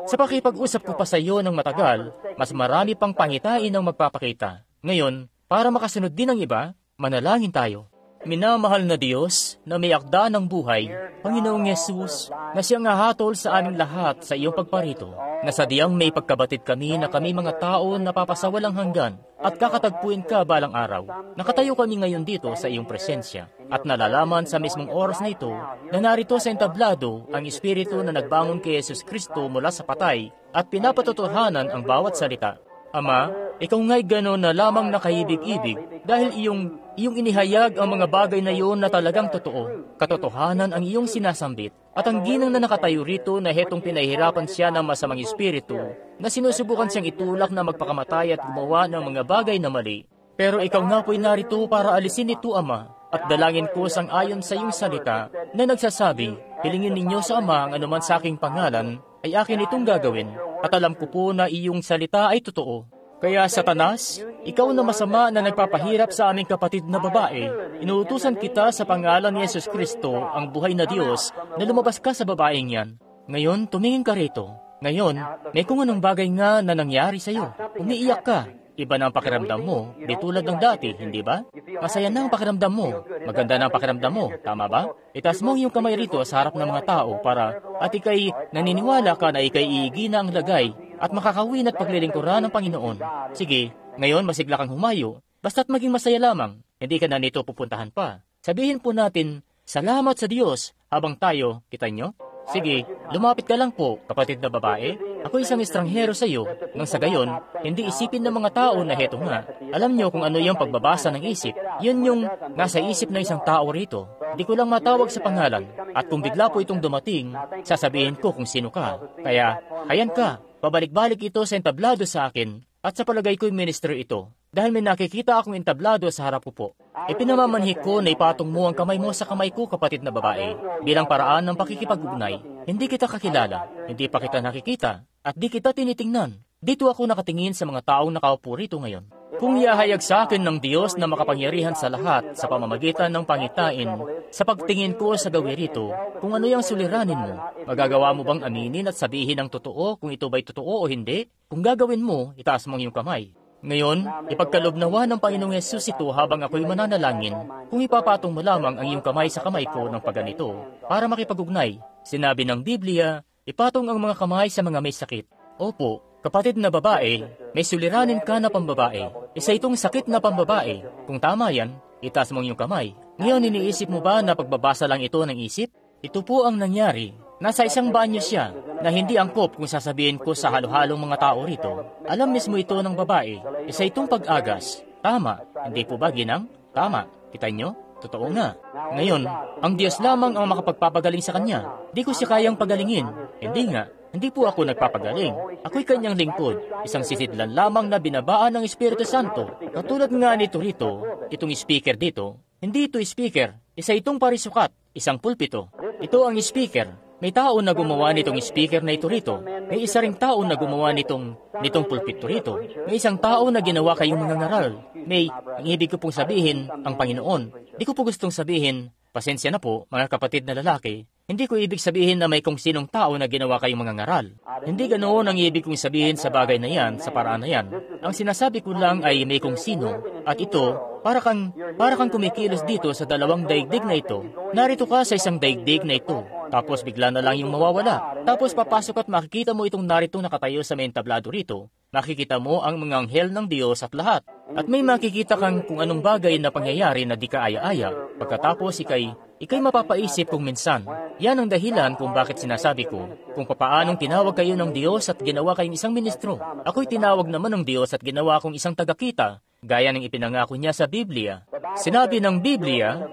Sa pakipag-usap ko pa sa iyo ng matagal, mas marami pang pangitain ang magpapakita. Ngayon, para makasunod din ang iba, manalangin tayo. Minamahal na Diyos na may akda ng buhay, Panginoong Yesus, na siyang hahatol sa aming lahat sa iyong pagparito, na sadyang may pagkabatid kami na kami mga tao na papasawalang hanggan at kakatagpuin ka balang araw. Nakatayo kami ngayon dito sa iyong presensya at nalalaman sa mismong oras na ito na narito sa entablado ang Espiritu na nagbangon kay Jesus Kristo mula sa patay at pinapatotohanan ang bawat salita. Ama, ikaw nga'y gano'n na lamang nakaibig-ibig dahil iyong inihayag ang mga bagay na iyon na talagang totoo. Katotohanan ang iyong sinasambit at ang ginang na nakatayo rito na hetong pinahihirapan siya ng masamang espiritu na sinusubukan siyang itulak na magpakamatay at gumawa ng mga bagay na mali. Pero ikaw nga po'y narito para alisin ito, Ama, at dalangin ko sang-ayon sa iyong salita na nagsasabi, hilingin ninyo sa Ama ang anuman sa aking pangalan, ay akin itong gagawin. At alam ko po na iyong salita ay totoo. Kaya Satanas, ikaw na masama na nagpapahirap sa aming kapatid na babae, inuutusan kita sa pangalan ni Jesus Kristo, ang buhay na Diyos, na lumabas ka sa babaeng yan. Ngayon, tumingin ka rito. Ngayon, may kung anong bagay nga na nangyari sa iyo. Umiiyak ka. Iba na ang pakiramdam mo, di tulad ng dati, hindi ba? Masaya na ang pakiramdam mo. Maganda na ang pakiramdam mo, tama ba? Itaas mo yung kamay rito sa harap ng mga tao at ikay naniniwala ka na ikay iigi na ang lagay at makakawin at paglilingkuran ng Panginoon. Sige, ngayon masigla kang humayo, basta't maging masaya lamang. Hindi ka na nito pupuntahan pa. Sabihin po natin, salamat sa Diyos habang tayo, kita nyo? Sige, lumapit ka lang po, kapatid na babae. Ako isang estranghero sa iyo, nang sa gayon, hindi isipin ng mga tao na heto nga. Alam niyo kung ano yung pagbabasa ng isip. Yun yung nasa isip ng isang tao rito. Di ko lang matawag sa pangalan. At kung bigla po itong dumating, sasabihin ko kung sino ka. Kaya, ayan ka, pabalik-balik ito sa entablado sa akin. At sa palagay ko'y ministry ito. Dahil may nakikita akong entablado sa harap ko po. Ipinamamanhik ko na ipatong mo ang kamay mo sa kamay ko, kapatid na babae, bilang paraan ng pakikipag-ugnay. Hindi kita kakilala, hindi pa kita nakikita, at di kita tinitingnan. Dito ako nakatingin sa mga taong nakaupo rito ngayon. Kung iahayag sa akin ng Diyos na makapangyarihan sa lahat sa pamamagitan ng pangitain, sa pagtingin ko sa gawi rito, kung ano yung suliranin mo, magagawa mo bang aminin at sabihin ang totoo kung ito ba'y totoo o hindi? Kung gagawin mo, itaas mo ang iyong kamay. Ngayon, ipagkaloob nawa ng Panginoong Yesus ito habang ako'y mananalangin, kung ipapatong mo lamang ang iyong kamay sa kamay ko ng pagganito, para makipag-ugnay. Sinabi ng Biblia, ipatong ang mga kamay sa mga may sakit. Opo, kapatid na babae, may suliranin ka na pambabae. Isa itong sakit na pambabae. Kung tama yan, itaas mo ang iyong kamay. Ngayon, iniisip mo ba na pagbabasa lang ito ng isip? Ito po ang nangyari. Nasa isang banyo siya na hindi angkop kung sasabihin ko sa halo-halong mga tao rito. Alam mismo ito ng babae. Isa itong pag-agas. Tama. Hindi po ba, Ginang? Tama. Kita nyo? Totoo nga. Ngayon, ang Diyos lamang ang makapagpapagaling sa kanya. Di ko siya kayang pagalingin. Hindi nga. Hindi po ako nagpapagaling. Ako'y kanyang lingkod. Isang sisidlan lamang na binabaan ng Espiritu Santo. Katulad nga nito rito, itong speaker dito. Hindi ito speaker. Isa itong parisukat. Isang pulpito. Ito ang speaker. May tao na gumawa nitong speaker na ito rito. May isa ring tao na gumawa nitong pulpito rito. May isang tao na ginawa kayong mga ngaral. Ang ibig ko pong sabihin, ang Panginoon. Di ko po gustong sabihin, pasensya na po, mga kapatid na lalaki. Hindi ko ibig sabihin na may kung sinong tao na ginawa kayong mga ngaral. Hindi ganoon ang ibig kong sabihin sa bagay na yan, sa paraan na yan. Ang sinasabi ko lang ay may kung sino. At ito, para kang kumikilos dito sa dalawang daigdig na ito. Narito ka sa isang daigdig na ito. Tapos bigla na lang yung mawawala. Tapos papasok at makikita mo itong narito nakatayo sa may entablado rito. Makikita mo ang mga anghel ng Diyos at lahat. At may makikita kang kung anong bagay na pangyayari na di ka aya-aya. Pagkatapos ikay mapapaisip kung minsan. Yan ang dahilan kung bakit sinasabi ko, kung papaanong tinawag kayo ng Diyos at ginawa kayong isang ministro. Ako'y tinawag naman ng Diyos at ginawa kong isang tagakita, gaya ng ipinangako niya sa Biblia. Sinabi ng Biblia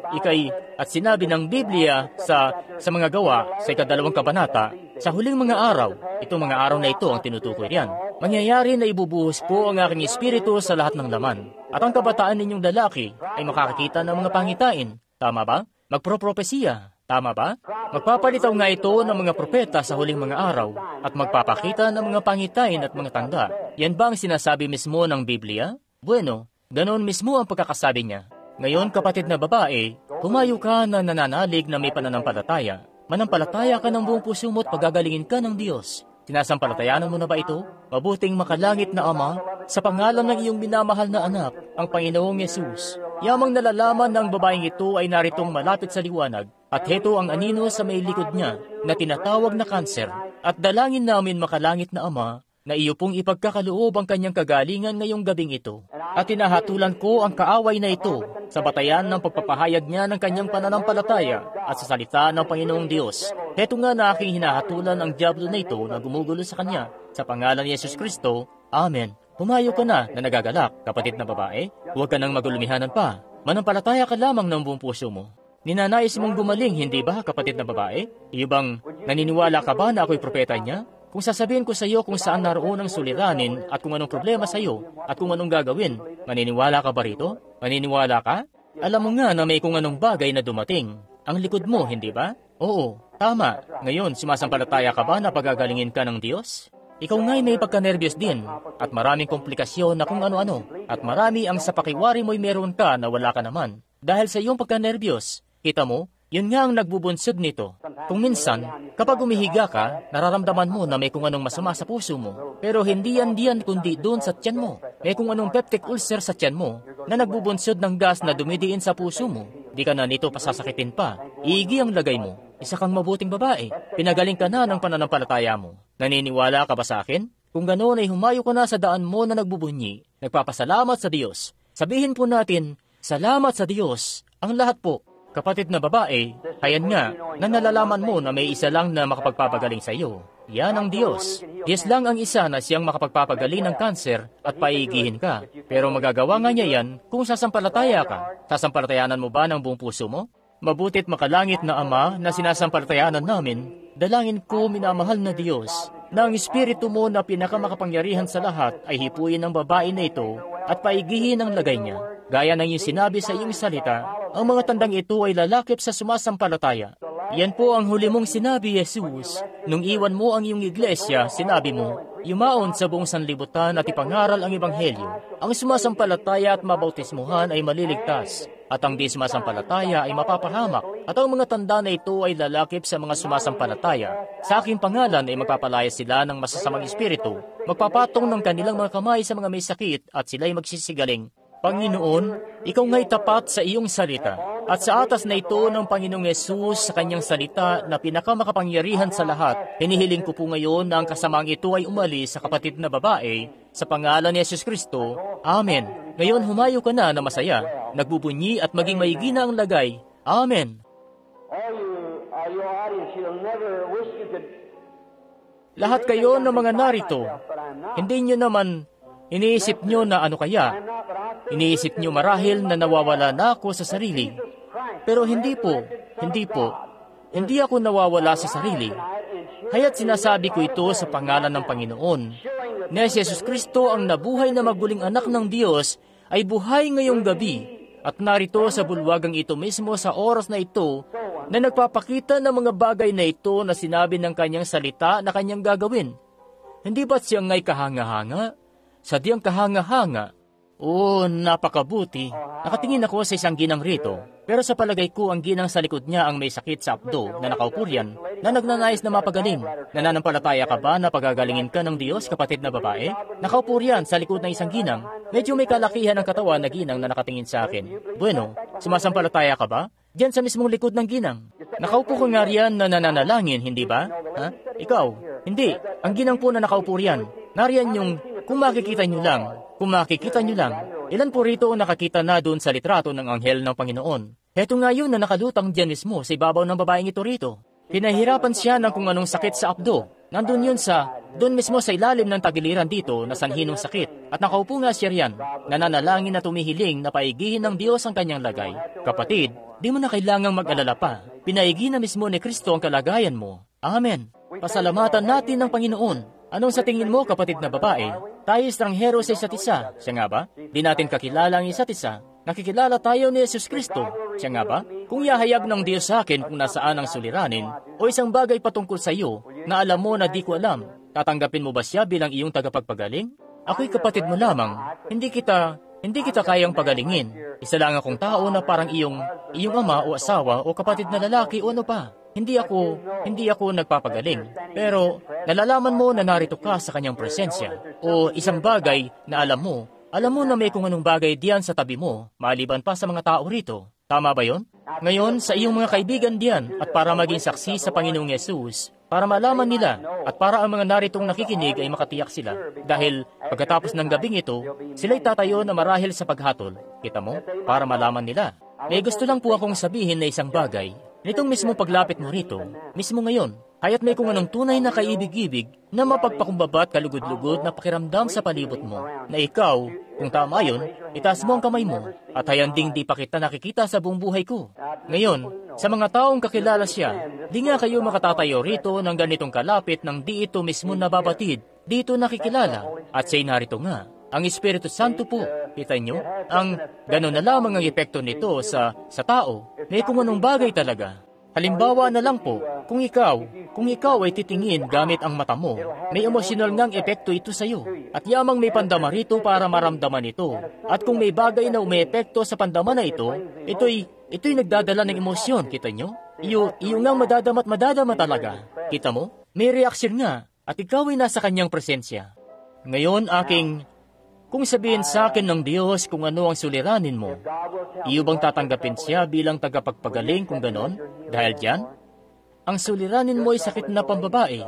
sa mga gawa, sa 2 kabanata, sa huling mga araw, itong mga araw na ito ang tinutukoy riyan. Mangyayari na ibubuhos po ang aking espiritu sa lahat ng laman. At ang kabataan ninyong lalaki ay makakakita ng mga pangitain. Tama ba? Magpropropesiya. Tama ba? Magpapalitaw nga ito ng mga propeta sa huling mga araw at magpapakita ng mga pangitain at mga tanda. Yan ba ang sinasabi mismo ng Biblia? Bueno, ganoon mismo ang pagkakasabi niya. Ngayon, kapatid na babae, humayo ka na nananalig na may pananampalataya. Manampalataya ka ng buong puso mo at pagagalingin ka ng Diyos. Sinasampalatayanan mo na ba ito? Mabuting makalangit na Ama, sa pangalan ng iyong minamahal na anak, ang Panginoong Yesus. Yamang nalalaman ng babaeng ito ay naritong malapit sa liwanag, at heto ang anino sa may likod niya na tinatawag na kanser. At dalangin namin makalangit na Ama, na iyo pong ipagkakaloob ang kanyang kagalingan ngayong gabing ito. At tinahatulan ko ang kaaway na ito sa batayan ng pagpapahayag niya ng kanyang pananampalataya at sa salita ng Panginoong Diyos. Heto nga na aking hinahatulan ang diablo na ito na gumugulo sa kanya. Sa pangalan ni Yesus Kristo, Amen. Humayo ka na nagagalak, kapatid na babae. Huwag ka nang magulumihanan pa. Manampalataya ka lamang ng buong puso mo. Ninanais mong gumaling, hindi ba, kapatid na babae? Iyo bang naniniwala ka ba na ako'y propeta niya? Kung sasabihin ko sa iyo kung saan naroon ang suliranin at kung anong problema sa iyo at kung anong gagawin, maniniwala ka ba rito? Maniniwala ka? Alam mo nga na may kung anong bagay na dumating. Ang likod mo, hindi ba? Oo, tama. Ngayon, sumasampalataya ka ba na pagagalingin ka ng Diyos? Ikaw nga'y may pagka-nervyos din at maraming komplikasyon na kung ano-ano at marami ang sa pakiwari mo'y meron ka na wala ka naman. Dahil sa iyong pagka-nervyos, kita mo, yun nga ang nagbubunsod nito. Kung minsan, kapag umihiga ka, nararamdaman mo na may kung anong masama sa puso mo. Pero hindi yan diyan kundi doon sa tiyan mo. May kung anong peptic ulcer sa tiyan mo na nagbubunsod ng gas na dumidiin sa puso mo. Di ka na nito pasasakitin pa. Iigi ang lagay mo. Isa kang mabuting babae. Pinagaling ka na ng pananampalataya mo. Naniniwala ka ba sa akin? Kung ganoon ay humayo ka na sa daan mo na nagbubunyi. Nagpapasalamat sa Diyos. Sabihin po natin, salamat sa Diyos. Ang lahat po. Kapatid na babae, hayan nga na nalalaman mo na may isa lang na makapagpapagaling sa iyo. Yan ang Diyos. Diyos lang ang isa na siyang makapagpapagaling ng kanser at paigihin ka. Pero magagawa nga niya yan kung sasampalataya ka. Sasampalatayanan mo ba ng buong puso mo? Mabutit makalangit na Ama na sinasampalatayanan namin, dalangin ko minamahal na Diyos, na ang Espiritu mo na pinakamakapangyarihan sa lahat ay hipuin ng babae na ito at paigihin ang lagay niya. Gaya ng iyong sinabi sa iyong salita, ang mga tandang ito ay lalakip sa sumasampalataya. Yan po ang huli mong sinabi, Jesus. Nung iwan mo ang iyong iglesia, sinabi mo, yumaon sa buong sanlibutan at ipangaral ang Ebanghelyo. Ang sumasampalataya at mabautismuhan ay maliligtas. at ang di sumasampalataya ay mapapahamak, at ang mga tanda na ito ay lalakip sa mga sumasampalataya. Sa aking pangalan ay magpapalaya sila ng masasamang espiritu, magpapatong ng kanilang mga kamay sa mga may sakit, at sila'y magsisigaling. Panginoon, Ikaw nga'y tapat sa iyong salita, at sa atas na ito ng Panginoong Yesus sa kanyang salita na pinakamakapangyarihan sa lahat, hinihiling ko po ngayon na ang kasamaang ito ay umalis sa kapatid na babae, sa pangalan ni Yesus Kristo. Amen. Ngayon humayo ka na masaya, nagbubunyi at maging maigi na ang lagay. Amen. Lahat kayo ng mga narito, hindi nyo naman iniisip nyo na ano kaya? Iniisip nyo marahil na nawawala na ako sa sarili. Pero hindi po. Hindi ako nawawala sa sarili. Kaya't sinasabi ko ito sa pangalan ng Panginoon, na si Jesus Kristo ang nabuhay na maguling anak ng Diyos ay buhay ngayong gabi, at narito sa bulwagang ito mismo sa oras na ito na nagpapakita ng mga bagay na ito na sinabi ng kanyang salita na kanyang gagawin. Hindi ba't siya nga'y kahanga-hanga? Sadyang kahanga-hanga. Oo, napakabuti. Nakatingin ako sa isang ginang rito. Pero sa palagay ko, ang ginang sa likod niya ang may sakit sa abdo na nakaupo riyan, na nagnanais na mapagaling. Nananampalataya ka ba na pagagalingin ka ng Diyos, kapatid na babae? Nakaupo riyan sa likod ng isang ginang. Medyo may kalakihan ng katawan na ginang na nakatingin sa akin. Bueno, sumasampalataya ka ba? Diyan sa mismong likod ng ginang. Nakaupo ka nga riyan na nananalangin, hindi ba? Ha? Ikaw? Hindi. Ang ginang po na nakaupo riyan. Nariyan yung kung makikita nyo lang, ilan po rito ang nakakita na doon sa litrato ng anghel ng Panginoon? Heto nga yun na nakalutang dyan mismo sa ibabaw ng babaeng ito rito. Pinahirapan siya ng kung anong sakit sa abdo. Nandun yun doon mismo sa ilalim ng tagiliran dito na sanhi ng sakit. At nakaupo nga siya riyan, nananalangin na tumihiling na paigihin ng Diyos ang kanyang lagay. Kapatid, di mo na kailangang mag-alala pa. Pinaigi na mismo ni Kristo ang kalagayan mo. Amen. Pasalamatan natin ng Panginoon. Anong sa tingin mo, kapatid na babae? Tayo estranghero sa isa't isa. Siya nga ba? Di natin kakilala ang isa't isa. Nakikilala tayo ni Jesus Kristo. Siya nga ba? Kung yahayag ng Diyos sa akin kung nasaan ang suliranin, o isang bagay patungkol sa iyo, na alam mo na di ko alam, tatanggapin mo ba siya bilang iyong tagapagpagaling? Ako'y kapatid mo lamang. Hindi kita kayang pagalingin. Isa lang akong tao na parang iyong ama o asawa o kapatid na lalaki o ano pa. Hindi ako nagpapagaling. Pero nalalaman mo na narito ka sa kanyang presensya. O isang bagay na alam mo na may kung anong bagay diyan sa tabi mo, maliban pa sa mga tao rito. Tama ba yon? Ngayon, sa iyong mga kaibigan diyan, at para maging saksi sa Panginoong Yesus, para malaman nila, at para ang mga naritong nakikinig ay makatiyak sila. Dahil pagkatapos ng gabing ito, sila'y tatayo na marahil sa paghatol. Kita mo? Para malaman nila. May gusto lang po akong sabihin na isang bagay. Nitong mismo paglapit mo rito, mismo ngayon, kaya't may kung anong tunay na kaibig-ibig na mapagpakumbaba at kalugod-lugod na pakiramdam sa palibot mo, na ikaw, kung tama yun, itaas mo ang kamay mo, at hayanding di pa kita nakikita sa buong buhay ko. Ngayon, sa mga taong kakilala siya, di nga kayo makatatayo rito ng ganitong kalapit nang di ito mismo nababatid, dito nakikilala, at siya'y narito nga. Ang Espiritu Santo po, kita nyo, ang gano'n na lamang ang epekto nito sa tao. May kung anong bagay talaga. Halimbawa na lang po, kung ikaw ay titingin gamit ang mata mo, may emosyonal ngang epekto ito sa iyo. At yamang may pandama rito para maramdaman ito. At kung may bagay na umeepekto sa pandama na ito, ito'y nagdadala ng emosyon, kita nyo? Iyo ngang madadama talaga. Kita mo? May reaksyon nga, at ikaw ay nasa kanyang presensya. Ngayon, kung sabihin sa akin ng Diyos kung ano ang suliranin mo, iyo bang tatanggapin siya bilang tagapagpagaling kung ganon? Dahil diyan, ang suliranin mo ay sakit na pambabae,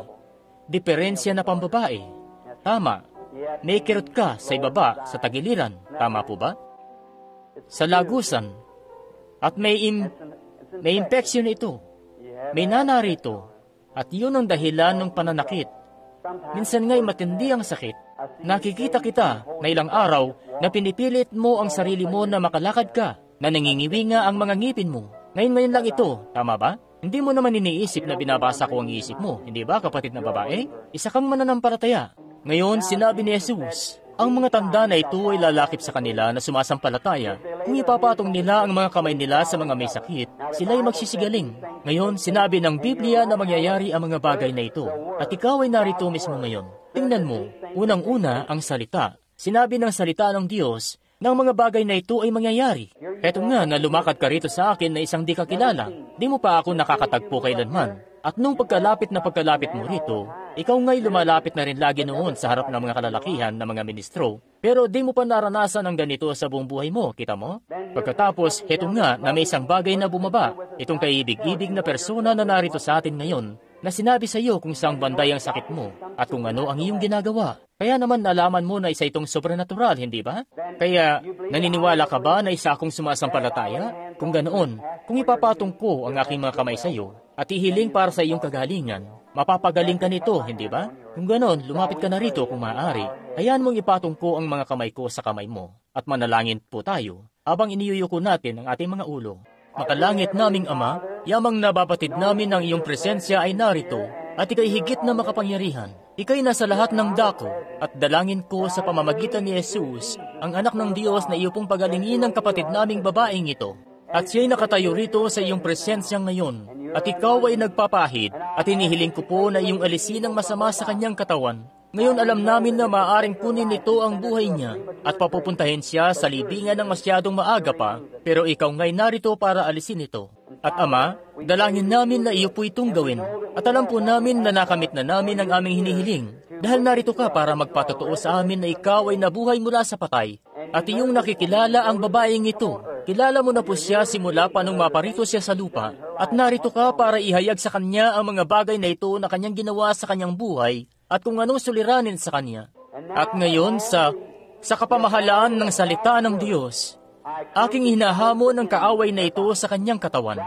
diferensya na pambabae. Tama, may kirot ka sa ibaba, sa tagiliran. Tama po ba? Sa lagusan. At may impeksyon ito. May nanarito. At yun ang dahilan ng pananakit. Minsan nga'y matindi ang sakit. Nakikita kita na ilang araw na pinipilit mo ang sarili mo na makalakad ka, na nangingiwi nga ang mga ngipin mo. Ngayon lang ito, tama ba? Hindi mo naman iniisip na binabasa ko ang isip mo, hindi ba, kapatid na babae? Isa kang mananampalataya. Ngayon, sinabi ni Jesus, ang mga tanda na ito ay lalakip sa kanila na sumasampalataya. Kung ipapatong nila ang mga kamay nila sa mga may sakit, sila'y magsisigaling. Ngayon, sinabi ng Biblia na mangyayari ang mga bagay na ito. At ikaw ay narito mismo ngayon. Tingnan mo, unang-una ang salita. Sinabi ng salita ng Diyos na ang mga bagay na ito ay mangyayari. Eto nga na lumakad ka rito sa akin na isang di kakilala. Di mo pa ako nakakatagpo kailanman. At nung pagkalapit mo rito, ikaw nga'y lumalapit na rin lagi noon sa harap ng mga kalalakihan na mga ministro. Pero di mo pa naranasan ang ganito sa buong buhay mo, kita mo? Pagkatapos, heto nga na may isang bagay na bumaba, itong kaibig-ibig na persona na narito sa atin ngayon, na sinabi sa iyo kung saang banday ang sakit mo at kung ano ang iyong ginagawa. Kaya naman nalaman mo na isa itong supernatural, hindi ba? Kaya naniniwala ka ba na isa akong sumasampalataya? Kung ganoon, kung ipapatong ko ang aking mga kamay sa iyo at ihiling para sa iyong kagalingan, mapapagaling ka nito, hindi ba? Kung ganoon, lumapit ka na rito kung maaari. Hayaan mong ipatong ko ang mga kamay ko sa kamay mo at manalangin po tayo habang iniyuyuko natin ang ating mga ulo. Makalangit naming Ama, yamang nababatid namin ang iyong presensya ay narito at ikay higit na makapangyarihan. Ikay nasa lahat ng dako at dalangin ko sa pamamagitan ni Jesus, ang anak ng Diyos na iyo pong pagalingin ng kapatid naming babaeng ito. At siya'y nakatayo rito sa iyong presensya ngayon at ikaw ay nagpapahid at inihiling ko po na iyong alisin ang masama sa kanyang katawan. Ngayon alam namin na maaaring kunin nito ang buhay niya at papupuntahin siya sa libingan ng masyadong maaga pa, pero ikaw nga'y narito para alisin ito. At Ama, dalangin namin na iyo po itong gawin. At alam po namin na nakamit na namin ang aming hinihiling. Dahil narito ka para magpatotoo sa amin na ikaw ay nabuhay mula sa patay. At iyong nakikilala ang babaeng ito. Kilala mo na po siya simula pa nung maparito siya sa lupa. At narito ka para ihayag sa kanya ang mga bagay na ito na kanyang ginawa sa kanyang buhay at kung anong suliranin sa kanya. At ngayon sa kapamahalaan ng salita ng Diyos, aking hinahamon ang kaaway na ito sa kanyang katawan.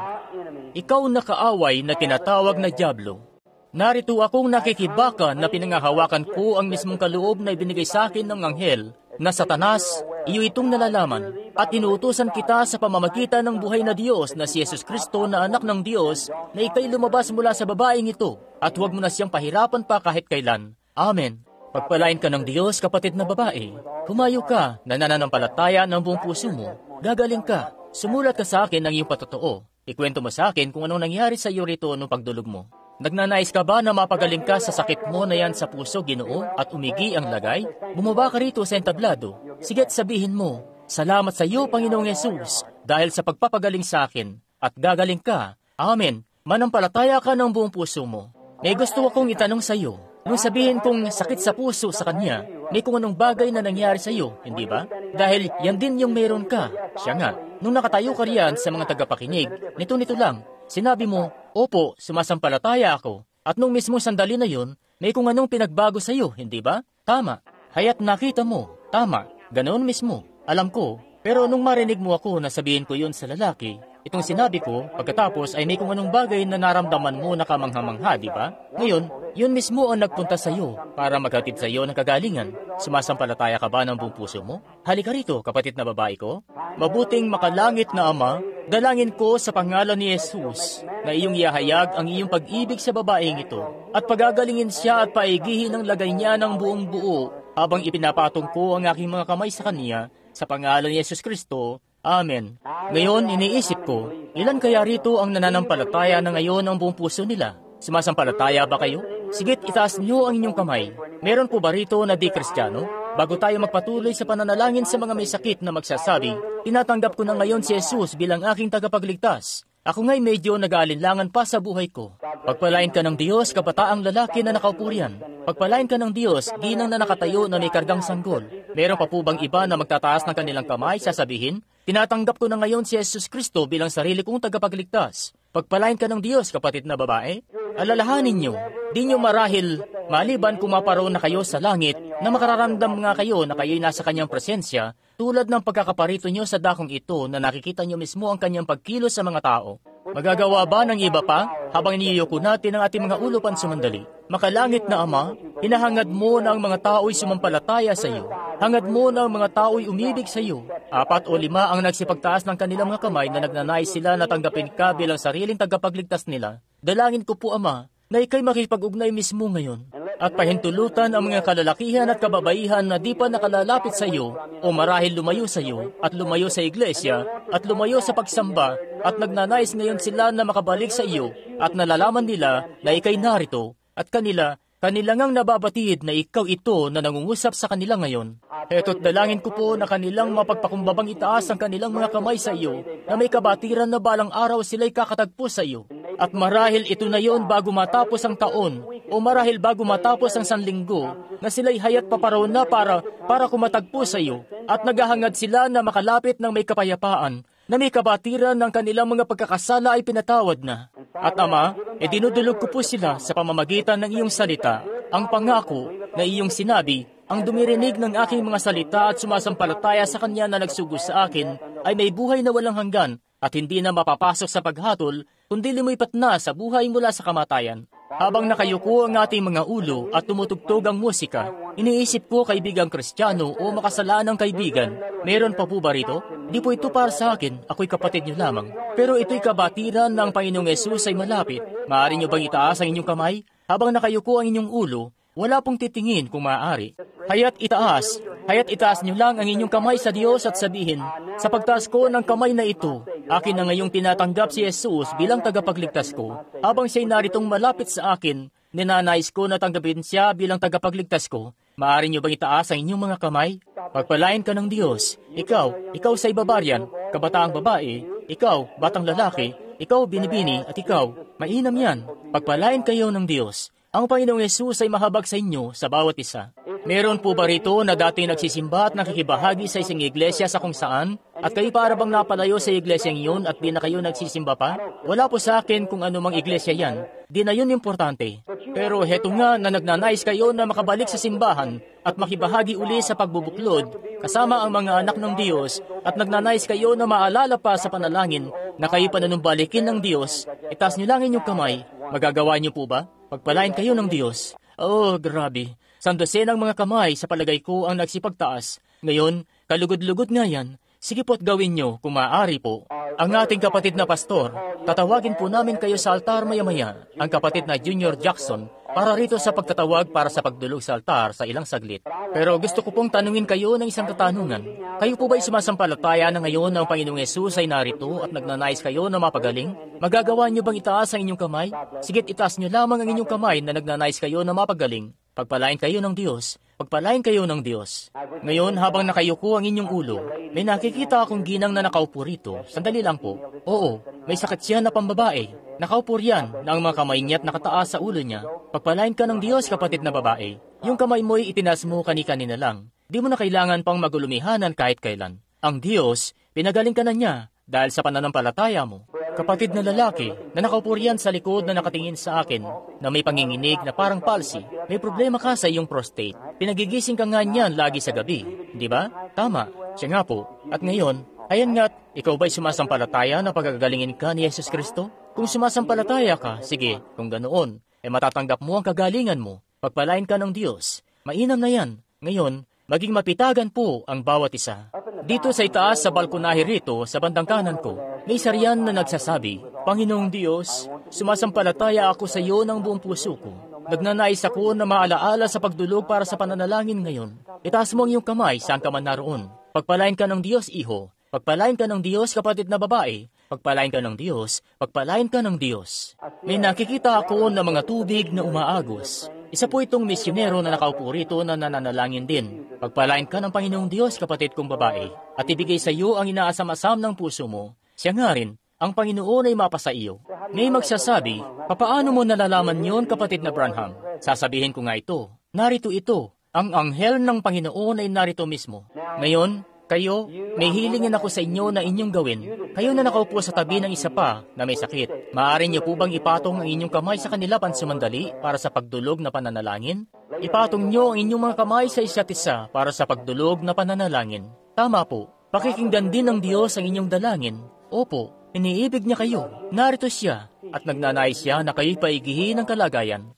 Ikaw na kaaway na tinatawag na Diablo. Narito akong nakikibaka na pinangahawakan ko ang mismong kaloob na ibinigay sa akin ng anghel na Satanas, iyo itong nalalaman at inuutusan kita sa pamamagitan ng buhay na Diyos na si Jesus Kristo na anak ng Diyos na ikay lumabas mula sa babaeng ito at huwag mo na siyang pahirapan pa kahit kailan. Amen. Pagpalain ka ng Diyos, kapatid na babae. Humayo ka, nananampalataya ng buong puso mo. Gagaling ka. Sumulat ka sa akin ng iyong patotoo. Ikwento mo sa akin kung anong nangyari sa iyo rito nung pagdulog mo. Nagnanais ka ba na mapagaling ka sa sakit mo na yan sa puso, Ginoo, at umigi ang lagay? Bumaba ka rito sa entablado. Siga't sabihin mo, salamat sa iyo, Panginoong Yesus, dahil sa pagpapagaling sa akin. At gagaling ka. Amen. Manampalataya ka ng buong puso mo. May gusto akong itanong sa iyo. Nung sabihin kong sakit sa puso sa kanya, may kung anong bagay na nangyari sa iyo, hindi ba? Dahil yan din yung meron ka. Siya nga, nung nakatayo ka riyan sa mga tagapakinig, nito lang, sinabi mo, opo, sumasampalataya ako. At nung mismong sandali na yun, may kung anong pinagbago sa iyo, hindi ba? Tama. Haya't nakita mo. Tama. Ganoon mismo. Alam ko. Pero nung marinig mo ako na sabihin ko yun sa lalaki, itong sinabi ko, pagkatapos ay may kung anong bagay na naramdaman mo na kamangha-mangha, di ba? Ngayon, yun mismo ang nagpunta sa iyo para maghatid sa iyo ng kagalingan. Sumasampalataya ka ba ng buong puso mo? Halika rito, kapatid na babae ko. Mabuting makalangit na Ama, dalangin ko sa pangalan ni Jesus na iyong ihahayag ang iyong pag-ibig sa babaeng ito at pagagalingin siya at paigihin ang lagay niya ng buong buo habang ipinapatong ko ang aking mga kamay sa kanya sa pangalan ni Jesus Kristo. Amen. Ngayon, iniisip ko, ilan kaya rito ang nananampalataya na ngayon ang buong puso nila? Sumasampalataya ba kayo? Sigit, itaas niyo ang inyong kamay. Meron po ba rito na di Kristiyano? Bago tayo magpatuloy sa pananalangin sa mga may sakit na magsasabi, tinatanggap ko na ngayon si Jesus bilang aking tagapagligtas. Ako nga'y medyo nag-aalinlangan pa sa buhay ko. Pagpalain ka ng Diyos, kabataang lalaki na nakaupo riyan. Pagpalain ka ng Diyos, ginang na nakatayo na may kargang sanggol. Meron pa po bang iba na magtataas ng kanilang kamay, sasabihin, tinatanggap ko na ngayon si Jesus Kristo bilang sarili kong tagapagligtas. Pagpalain ka ng Diyos, kapatid na babae. Alalahanin niyo, di niyo marahil, maliban kung maparoon na kayo sa langit, na makararamdam nga kayo na kayo'y nasa kanyang presensya, tulad ng pagkakaparito niyo sa dakong ito na nakikita niyo mismo ang kanyang pagkilos sa mga tao. Magagawa ba ng iba pa habang iniyuko natin ang ating mga ulo pansumandali? Makalangit na Ama, hinahangad mo na ang mga tao'y sumampalataya sa iyo. Hangad mo na ang mga tao'y umibig sa iyo. 4 o 5 ang nagsipagtaas ng kanilang mga kamay na nagnanais sila na tanggapin ka bilang sariling tagapagligtas nila. Dalangin ko po, Ama, na ikay makipag-ugnay mismo ngayon at pahintulutan ang mga kalalakihan at kababaihan na di pa nakalalapit sa iyo o marahil lumayo sa iyo at lumayo sa iglesia at lumayo sa pagsamba at nagnanais ngayon sila na makabalik sa iyo at nalalaman nila na ikay narito at kanila Kanilang ang nababatid na ikaw ito na nangungusap sa kanila ngayon. Eto't dalangin ko po na kanilang mapagpakumbabang itaas ang kanilang mga kamay sa iyo, na may kabatiran na balang araw sila'y kakatagpo sa iyo. At marahil ito na yon bago matapos ang taon, o marahil bago matapos ang sanlinggo, na sila'y hayat paparaw na para kumatagpo sa iyo, at naghahangad sila na makalapit ng may kapayapaan, na may kabatiran ng kanilang mga pagkakasala ay pinatawad na. At Ama, dinudulog ko po sila sa pamamagitan ng iyong salita, ang pangako na iyong sinabi, ang dumirinig ng aking mga salita at sumasampalataya sa Kanya na nagsugo sa akin, ay may buhay na walang hanggan, at hindi na mapapasok sa paghatol, kundi lumipat na sa buhay mula sa kamatayan. Habang nakayuko ang ating mga ulo at tumutugtog ang musika, iniisip ko kaibigang Kristiyano o makasalanang kaibigan, meron pa po ba rito? Di po ito para sa akin, ako'y kapatid niyo lamang. Pero ito'y kabatiran ng Panginoong Yesus ay malapit. Maaari niyo bang itaas ang inyong kamay? Habang nakayuko ang inyong ulo, wala pong titingin kung maaari. Haya't itaas niyo lang ang inyong kamay sa Diyos at sabihin, sa pagtaas ko ng kamay na ito, akin na ngayong tinatanggap si Jesus bilang tagapagligtas ko. Habang siya'y naritong malapit sa akin, ninanais ko na tanggapin siya bilang tagapagligtas ko. Maaari niyo bang itaas ang inyong mga kamay? Pagpalain ka ng Diyos. Ikaw sa ibabarian, kabataang babae, ikaw, batang lalaki, ikaw, binibini, at ikaw, mainam yan. Pagpalain kayo ng Diyos. Ang Panginoong Yesus ay mahabag sa inyo sa bawat isa. Meron po ba rito na dati nagsisimba at nakikibahagi sa isang iglesia sa kung saan? At kayo para bang napalayo sa iglesyang iyon at di na kayo nagsisimba pa? Wala po sa akin kung anumang iglesia yan. Di na yun importante. Pero heto nga na nagnanais kayo na makabalik sa simbahan at makibahagi uli sa pagbubuklod kasama ang mga anak ng Diyos at nagnanais kayo na maalala pa sa panalangin na kayo panunumbalikin ng Diyos, itaas niyo lang inyong kamay. Magagawa niyo po ba? Pagpalain kayo ng Diyos. Oh, grabe. Sandosenang mga kamay sa palagay ko ang nagsipagtaas. Ngayon, kalugod-lugod nga yan. Sige po't gawin nyo kung maaari po. Ang ating kapatid na pastor, tatawagin po namin kayo sa altar maya-maya, ang kapatid na Junior Jackson, para rito sa pagtatawag para sa pagdulog sa altar sa ilang saglit. Pero gusto ko pong tanungin kayo ng isang katanungan. Kayo po ba'y sumasampalataya na ngayon ang Panginoong Yesus ay narito at nagnanais kayo na mapagaling? Magagawa niyo bang itaas ang inyong kamay? Sige't itaas niyo lamang ang inyong kamay na nagnanais kayo na mapagaling. Pagpalain kayo ng Diyos. Pagpalain kayo ng Diyos. Ngayon, habang nakayuko ang inyong ulo, may nakikita akong ginang na nakaupo rito. Sandali lang po. Oo, may sakit siya na pambabae. Nakaupo riyan na ang mga kamay niya't nakataas sa ulo niya. Pagpalain ka ng Diyos, kapatid na babae. Yung kamay mo'y itinas mo kani-kanina lang. Di mo na kailangan pang magulumihanan kahit kailan. Ang Diyos, pinagaling ka na niya dahil sa pananampalataya mo. Kapatid na lalaki na nakaupo riyan sa likod na nakatingin sa akin na may panginginig na parang palsy. May problema ka sa iyong prostate. Pinagigising ka nga niyan lagi sa gabi. Di ba? Tama. Siya nga po. At ngayon, ayan nga't, ikaw ba'y sumasampalataya na pagagalingin ka ni Jesus Kristo? Kung sumasampalataya ka, sige, kung ganoon, matatanggap mo ang kagalingan mo. Pagpalain ka ng Diyos. Mainam na yan. Ngayon, maging mapitagan po ang bawat isa. Dito sa itaas sa balkonahe rito, sa bandang kanan ko, may isa riyan na nagsasabi, Panginoong Diyos, sumasampalataya ako sa iyo ng buong puso ko. Nagnanais ako na maalaala sa pagdulog para sa pananalangin ngayon. Itaas mo ang iyong kamay saan ka man naroon. Pagpalain ka ng Diyos, iho. Pagpalain ka ng Diyos, kapatid na babae. Pagpalain ka ng Diyos. Pagpalain ka ng Diyos. May nakikita ako ng mga tubig na umaagos. Isa po itong misyonero na nakaupo rito na nananalangin din. Pagpalain ka ng Panginoong Diyos, kapatid kong babae, at ibigay sa iyo ang inaasam-asam ng puso mo. Siya nga rin, ang Panginoon ay mapasa iyo. May magsasabi, papaano mo nalalaman yon, kapatid na Branham? Sasabihin ko nga ito, narito ito. Ang anghel ng Panginoon ay narito mismo. Ngayon, kayo, may hilingin ako sa inyo na inyong gawin. Kayo na nakaupo sa tabi ng isa pa na may sakit. Maaari niyo po bang ipatong ang inyong kamay sa kanila pansumandali para sa pagdulog na pananalangin? Ipatong niyo ang inyong mga kamay sa isa't isa para sa pagdulog na pananalangin. Tama po. Pakikinggan din ng Diyos ang inyong dalangin. Opo, iniibig niya kayo. Narito siya at nagnanais siya na kayo'y paigihin ng kalagayan.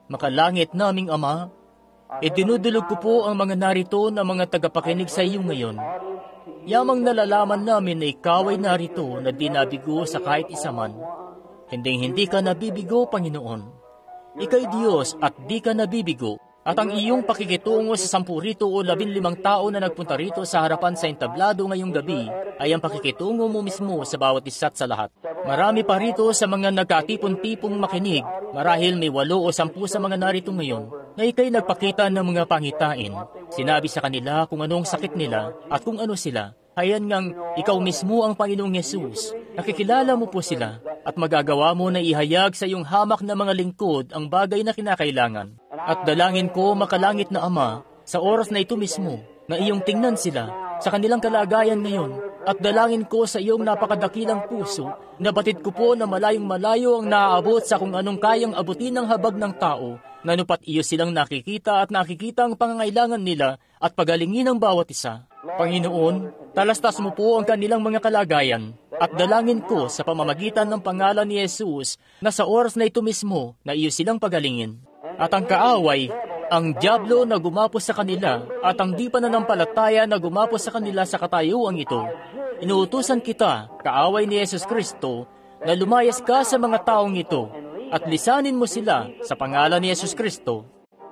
Makalangit naming Ama, idinudulog ko po ang mga narito na mga tagapakinig sa iyo ngayon. Yamang nalalaman namin na ikaw ay narito na di nabigo sa kahit isa man. Hindi ka nabibigo, Panginoon. Ika'y Diyos at di ka nabibigo. At ang iyong pakikitungo sa 10 o 15 tao na nagpunta rito sa harapan sa entablado ngayong gabi ay ang pakikitungo mo mismo sa bawat isa't sa lahat. Marami pa rito sa mga nagkatipon-tipong makinig, marahil may 8 o 10 sa mga narito ngayon, na ikay nagpakita ng mga pangitain. Sinabi sa kanila kung anong sakit nila at kung ano sila. Hayan ngang ikaw mismo ang Panginoong Yesus. Nakikilala mo po sila at magagawa mo na ihayag sa iyong hamak na mga lingkod ang bagay na kinakailangan. At dalangin ko, makalangit na Ama, sa oras na ito mismo, na iyong tingnan sila sa kanilang kalagayan ngayon. At dalangin ko sa iyong napakadakilang puso, na batid ko po na malayong malayo ang naaabot sa kung anong kayang abutin ng habag ng tao, na nupat iyo silang nakikita at nakikita ang pangangailangan nila at pagalingin ang bawat isa. Panginoon, talastas mo po ang kanilang mga kalagayan at dalangin ko sa pamamagitan ng pangalan ni Jesus na sa oras na ito mismo na iyo silang pagalingin. At ang kaaway, ang dyablo na gumapos sa kanila at ang di pananampalataya na gumapos sa kanila sa katayuang ito, inuutusan kita, kaaway ni Jesus Kristo, na lumayas ka sa mga taong ito at lisanin mo sila sa pangalan ni Jesus Kristo.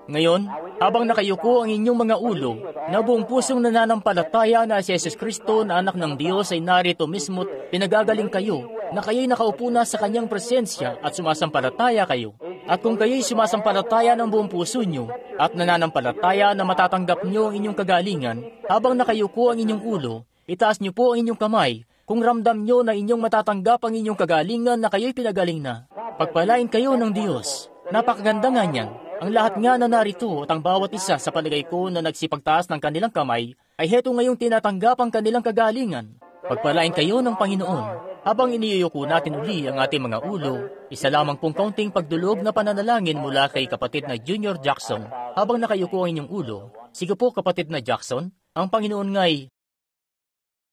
Ngayon, habang nakayuko ang inyong mga ulo, na buong pusong nananampalataya na si Jesus Kristo na anak ng Diyos ay narito mismo't pinagagaling kayo, na kayo'y nakaupo na sa kanyang presensya at sumasampalataya kayo. At kung kayo'y sumasampalataya ng buong puso nyo at nananampalataya na matatanggap nyo ang inyong kagalingan, habang nakayuko ang inyong ulo, itaas nyo po ang inyong kamay kung ramdam nyo na inyong matatanggap ang inyong kagalingan na kayo'y pinagaling na. Pagpalain kayo ng Diyos. Napakaganda nga niyan. Ang lahat nga na narito at ang bawat isa sa palagay ko na nagsipagtaas ng kanilang kamay ay heto ngayong tinatanggap ang kanilang kagalingan. Pagpalain kayo ng Panginoon. Habang iniyuyuko natin uli ang ating mga ulo, isa lamang pong kaunting pagdulog na pananalangin mula kay kapatid na Junior Jackson habang nakayuko ang inyong ulo. Sige po kapatid na Jackson, ang Panginoon nga'y